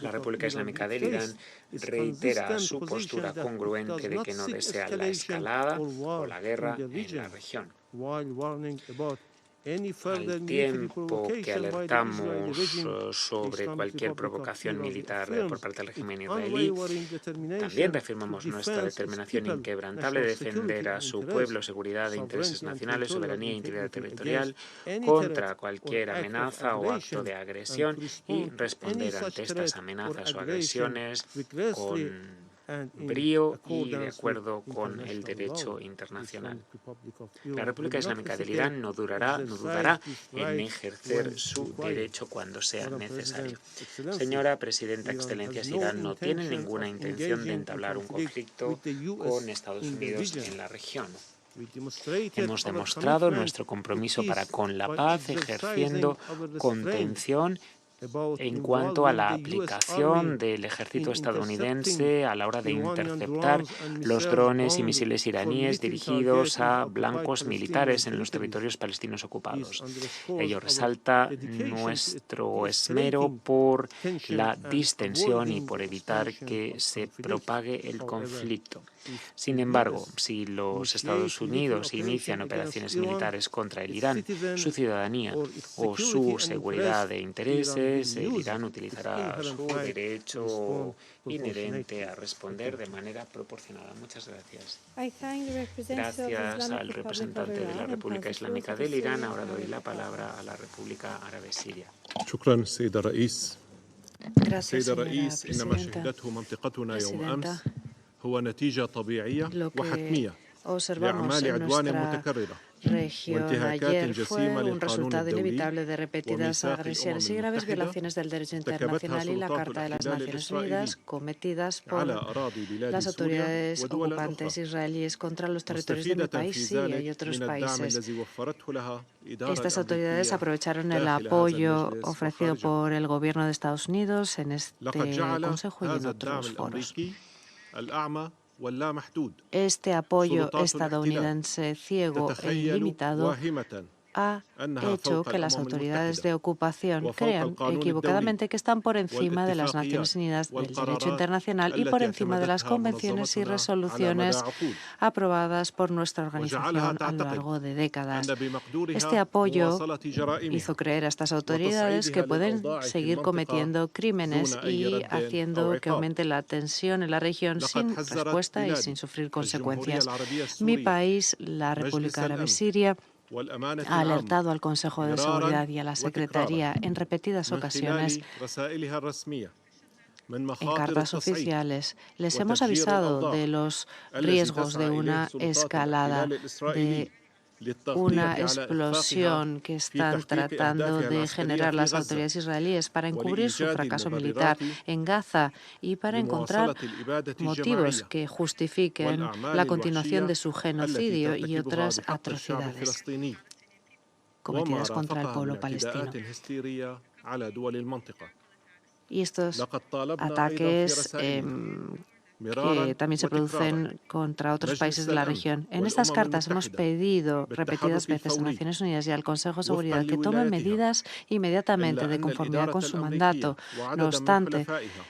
La República Islámica del Irán reitera su postura congruente de que no desea la escalada o la guerra en la región. Al tiempo que alertamos sobre cualquier provocación militar por parte del régimen israelí, también reafirmamos nuestra determinación inquebrantable de defender a su pueblo, seguridad e intereses nacionales, soberanía e integridad territorial contra cualquier amenaza o acto de agresión y responder ante estas amenazas o agresiones con brío y de acuerdo con el derecho internacional. La República Islámica del Irán no dudará en ejercer su derecho cuando sea necesario. Señora Presidenta, Excelencias, Irán no tiene ninguna intención de entablar un conflicto con Estados Unidos en la región. Hemos demostrado nuestro compromiso para con la paz, ejerciendo contención en cuanto a la aplicación del ejército estadounidense a la hora de interceptar los drones y misiles iraníes dirigidos a blancos militares en los territorios palestinos ocupados. Ello resalta nuestro esmero por la distensión y por evitar que se propague el conflicto. Sin embargo, si los Estados Unidos inician operaciones militares contra el Irán, su ciudadanía o su seguridad de intereses, el Irán utilizará su derecho inherente a responder de manera proporcionada. Muchas gracias. Gracias al representante de la República Islámica del Irán. Ahora doy la palabra a la República Árabe Siria. شكرا سيد الرئيس. Gracias, سيد señora الرئيس إنما presidenta. شهدته منطقتنا يوم Presidenta, أمس هو نتيجة طبيعية Lo que وحتمية observamos لأعمال en عدوان nuestra متكررة región وانتهاكات ayer fue جسيمة un للقانون resultado الدولي inevitable de repetidas وميثاق agresiones y الأمم graves المتحدة violaciones del derecho ارتكبتها internacional y la سلطات Carta de las الاحتلال Naciones الإسرائيلي Unidas cometidas على por أراضي بلاد las سوريا autoridades ودول ocupantes أخرى israelíes contra los territorios de mi مستفيدة país, في Siria y ذلك otros من الدعم países. الذي وفرته لها الإدارة Estas autoridades الأمريكية aprovecharon el داخل هذا apoyo المجلس ofrecido وخارجه. por el gobierno de Estados Unidos en لقد este جعل Consejo y en هذا الدعم otros foros. الأمريكي الأعمى واللامحدود Este apoyo سلطات estadounidense ciego e تتخيل ilimitado واهمة ha أنها hecho فوق que las الأمم autoridades المتحدة de ocupación وفوق crean القانون equivocadamente que están por encima de las والاتفاقيات Naciones Unidas, del derecho والقرارات internacional y por التي encima de las اعتمدتها convenciones y منظمتنا على مدى resoluciones عقود aprobadas por nuestra وجعلها organización a lo تعتقد largo de décadas. أن بمقدورها Este apoyo مواصلة جرائمها hizo creer a estas autoridades que وتصعيدها pueden للأوضاع في seguir المنطقة cometiendo crímenes دون أي y رد أو haciendo que عقاب. aumente la tensión en la región لقد sin حذرت respuesta y بلادي sin sufrir الجمهورية consecuencias. العربية Mi السورية país, la República مجلس Árabe الأمن Siria, والأمانة ha alertado العامة al Consejo de مرارا Seguridad y a la Secretaría وتكرارا en repetidas من ocasiones خلال رسائلها الرسمية من en مخاطر cartas التصعيد oficiales. Les hemos وتفجير avisado الأوضاع de los الذي riesgos de تسعى إليه una سلطات escalada, الاحتلال الإسرائيلي de للتغطية una على إخفاقها explosión que في están تحقيق tratando أهدافها de العسكرية generar في las غزة autoridades israelíes para encubrir su ولإيجاد fracaso militar المبررات en Gaza y para encontrar لمواصلة الإبادة motivos الجماعية que justifiquen والأعمال la continuación de الوحشية su التي genocidio y ترتكبها otras بحق الشعب atrocidades الفلسطيني وما cometidas contra el رافقها من pueblo palestino. اعتداءات هستيرية على دول المنطقة. Y estos لقد طالبنا أيضا في ataques رسائلنا que مرارا también se وتكرارا producen contra otros مجلس países de la الأمن región. En estas والأمم cartas hemos المتحدة pedido repetidas بالتحرك veces a الفوري Naciones Unidas y al Consejo de Seguridad وفقا que tomen لولايتها medidas inmediatamente إلا de أن conformidad الإدارة con su الأمريكية mandato. No وعددا من obstante, حلفائها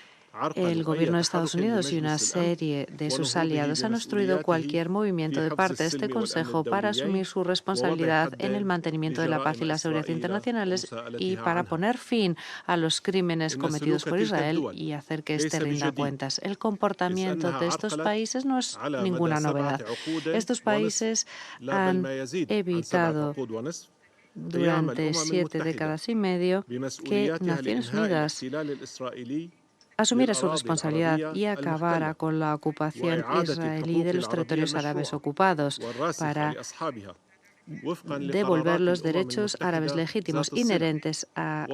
el gobierno de Estados Unidos y una serie de sus aliados han obstruido cualquier movimiento de parte de este Consejo para asumir su responsabilidad en el mantenimiento de la paz y la seguridad internacionales y para poner fin a los crímenes cometidos por Israel y hacer que éste rinda cuentas. El comportamiento de estos países no es ninguna novedad. Estos países han evitado durante 7 décadas y medio que Naciones Unidas asumiera su responsabilidad y acabara con la ocupación israelí de los territorios árabes ocupados para devolver los derechos árabes legítimos inherentes a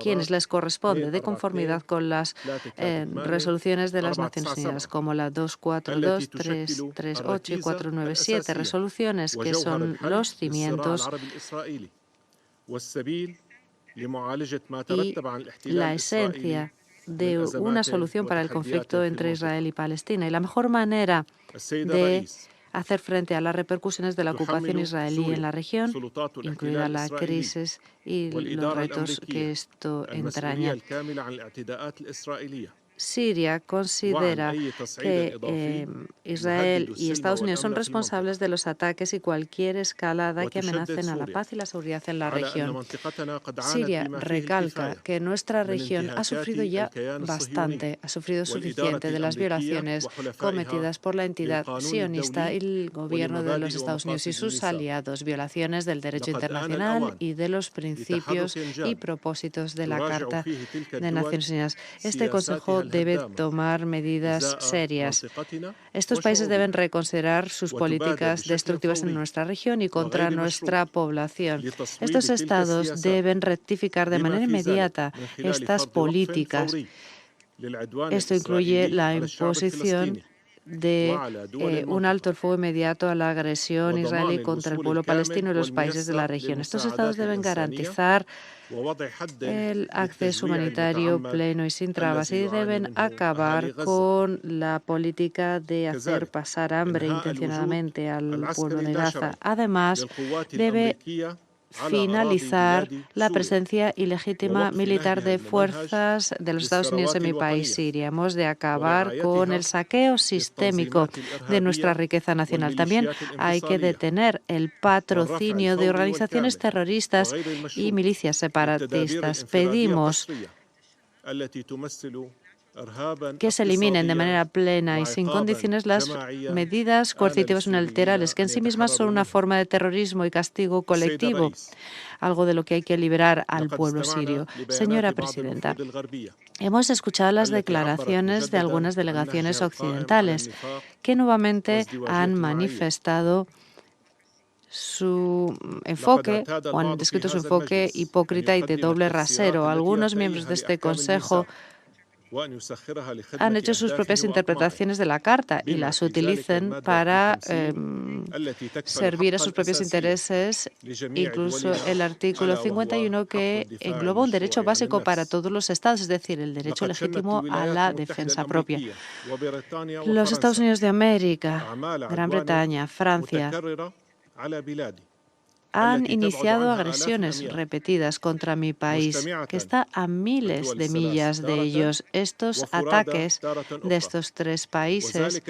quienes les corresponde de conformidad con las resoluciones de las Naciones Unidas, como la 242, 338 y 497, resoluciones que son los cimientos y la esencia de una solución para el conflicto entre Israel y Palestina. Y la mejor manera de hacer frente a las repercusiones de la ocupación israelí en la región, incluida la crisis y los retos que esto entraña. Siria considera que Israel y Estados Unidos son responsables de los ataques y cualquier escalada que amenacen a la paz y la seguridad en la región. Siria recalca que nuestra región ha sufrido ya bastante, ha sufrido suficiente de las violaciones cometidas por la entidad sionista y el gobierno de los Estados Unidos y sus aliados, violaciones del derecho internacional y de los principios y propósitos de la Carta de Naciones Unidas. Este Consejo debe tomar medidas serias. Estos países deben reconsiderar sus políticas destructivas en nuestra región y contra nuestra población. Estos estados deben rectificar de manera inmediata estas políticas. Esto incluye la imposición de un alto el fuego inmediato a la agresión israelí contra el pueblo palestino y los países de la región. Estos estados deben garantizar el acceso humanitario pleno y sin trabas y deben acabar con la política de hacer pasar hambre intencionadamente al pueblo de Gaza. Además, debe finalizar la presencia ilegítima militar de fuerzas de los Estados Unidos en mi país, Siria. Hemos de acabar con el saqueo sistémico de nuestra riqueza nacional. También hay que detener el patrocinio de organizaciones terroristas y milicias separatistas. Pedimos que se eliminen de manera plena y sin condiciones las medidas coercitivas unilaterales, que en sí mismas son una forma de terrorismo y castigo colectivo, algo de lo que hay que liberar al pueblo sirio. Señora presidenta, hemos escuchado las declaraciones de algunas delegaciones occidentales que nuevamente han manifestado su enfoque o han descrito su enfoque hipócrita y de doble rasero. Algunos miembros de este Consejo han hecho sus propias interpretaciones de la Carta y las utilizan para servir a sus propios intereses, incluso el artículo 51 que engloba un derecho básico para todos los estados, es decir, el derecho legítimo a la defensa propia. Los Estados Unidos de América, Gran Bretaña, Francia han iniciado agresiones repetidas contra mi país, que está a miles de millas de ellos. Estos ataques de estos tres países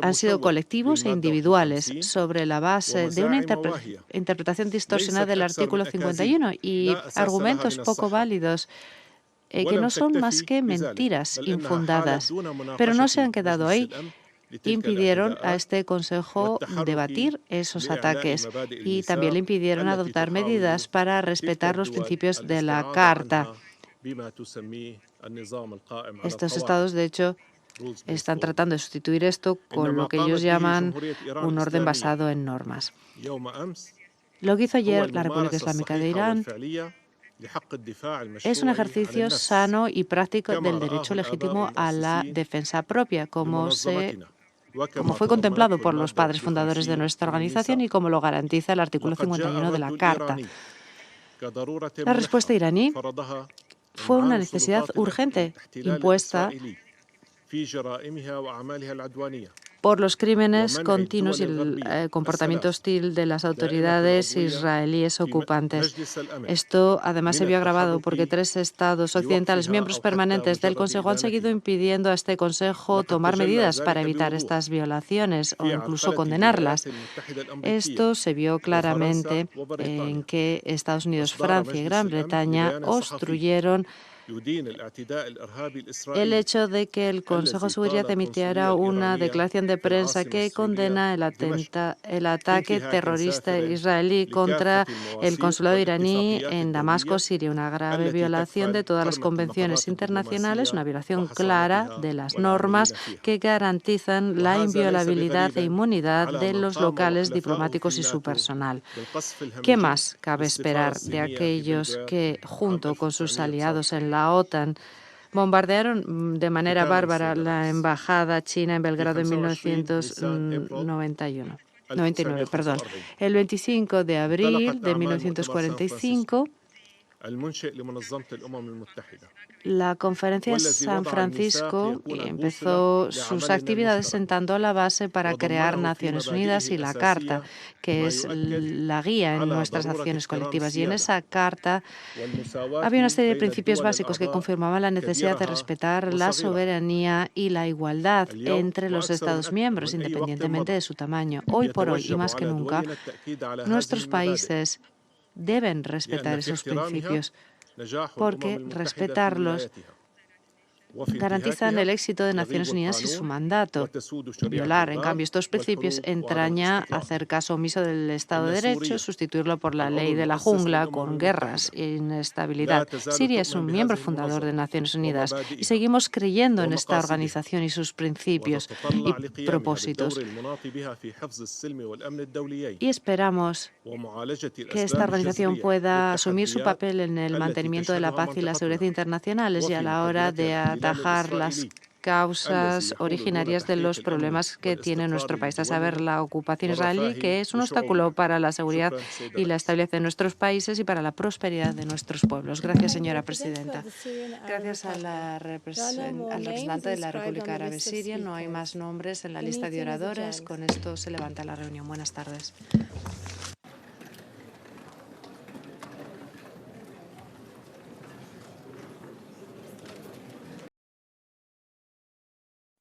han sido colectivos e individuales sobre la base de una interpretación distorsionada del artículo 51 y argumentos poco válidos que no son más que mentiras infundadas. Pero no se han quedado ahí. Impidieron a este Consejo debatir esos ataques y también le impidieron adoptar medidas para respetar los principios de la Carta. Estos estados, de hecho, están tratando de sustituir esto con lo que ellos llaman un orden basado en normas. Lo que hizo ayer la República Islámica de Irán es un ejercicio sano y práctico del derecho legítimo a la defensa propia, como fue contemplado por los padres fundadores de nuestra organización y como lo garantiza el artículo 51 de la Carta. La respuesta iraní fue una necesidad urgente impuesta por los crímenes continuos y el comportamiento hostil de las autoridades israelíes ocupantes. Esto además se vio agravado porque 3 estados occidentales, miembros permanentes del Consejo, han seguido impidiendo a este Consejo tomar medidas para evitar estas violaciones o incluso condenarlas. Esto se vio claramente en que Estados Unidos, Francia y Gran Bretaña obstruyeron el hecho de que el Consejo de Seguridad emitiera una declaración de prensa que condena el ataque terrorista israelí contra el consulado iraní en Damasco, Siria, una grave violación de todas las convenciones internacionales, una violación clara de las normas que garantizan la inviolabilidad e inmunidad de los locales diplomáticos y su personal. ¿Qué más cabe esperar de aquellos que, junto con sus aliados en la OTAN, bombardearon de manera bárbara la embajada china en Belgrado en 1999? El 25 de abril de 1945, la Conferencia de San Francisco empezó sus actividades sentando la base para crear Naciones Unidas y la Carta, que es la guía en nuestras acciones colectivas. Y en esa Carta había una serie de principios básicos que confirmaban la necesidad de respetar la soberanía y la igualdad entre los Estados miembros, independientemente de su tamaño. Hoy por hoy, y más que nunca, nuestros países deben respetar esos principios, porque respetarlos garantizan el éxito de Naciones Unidas y su mandato. Violar, en cambio, estos principios entraña hacer caso omiso del Estado de Derecho, sustituirlo por la ley de la jungla, con guerras e inestabilidad. Siria es un miembro fundador de Naciones Unidas y seguimos creyendo en esta organización y sus principios y propósitos. Y esperamos que esta organización pueda asumir su papel en el mantenimiento de la paz y la seguridad internacionales y a la hora de atajar las causas originarias de los problemas que tiene nuestro país, a saber, la ocupación israelí, que es un obstáculo para la seguridad y la estabilidad de nuestros países y para la prosperidad de nuestros pueblos. Gracias, señora presidenta. Gracias al representante de la República Árabe Siria. No hay más nombres en la lista de oradores. Con esto se levanta la reunión. Buenas tardes.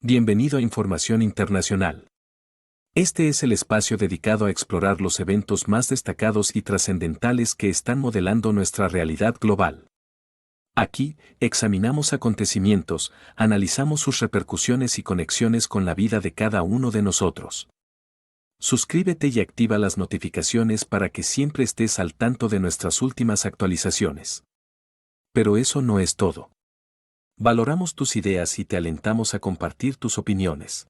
Bienvenido a Información Internacional. Este es el espacio dedicado a explorar los eventos más destacados y trascendentales que están modelando nuestra realidad global. Aquí, examinamos acontecimientos, analizamos sus repercusiones y conexiones con la vida de cada uno de nosotros. Suscríbete y activa las notificaciones para que siempre estés al tanto de nuestras últimas actualizaciones. Pero eso no es todo. Valoramos tus ideas y te alentamos a compartir tus opiniones.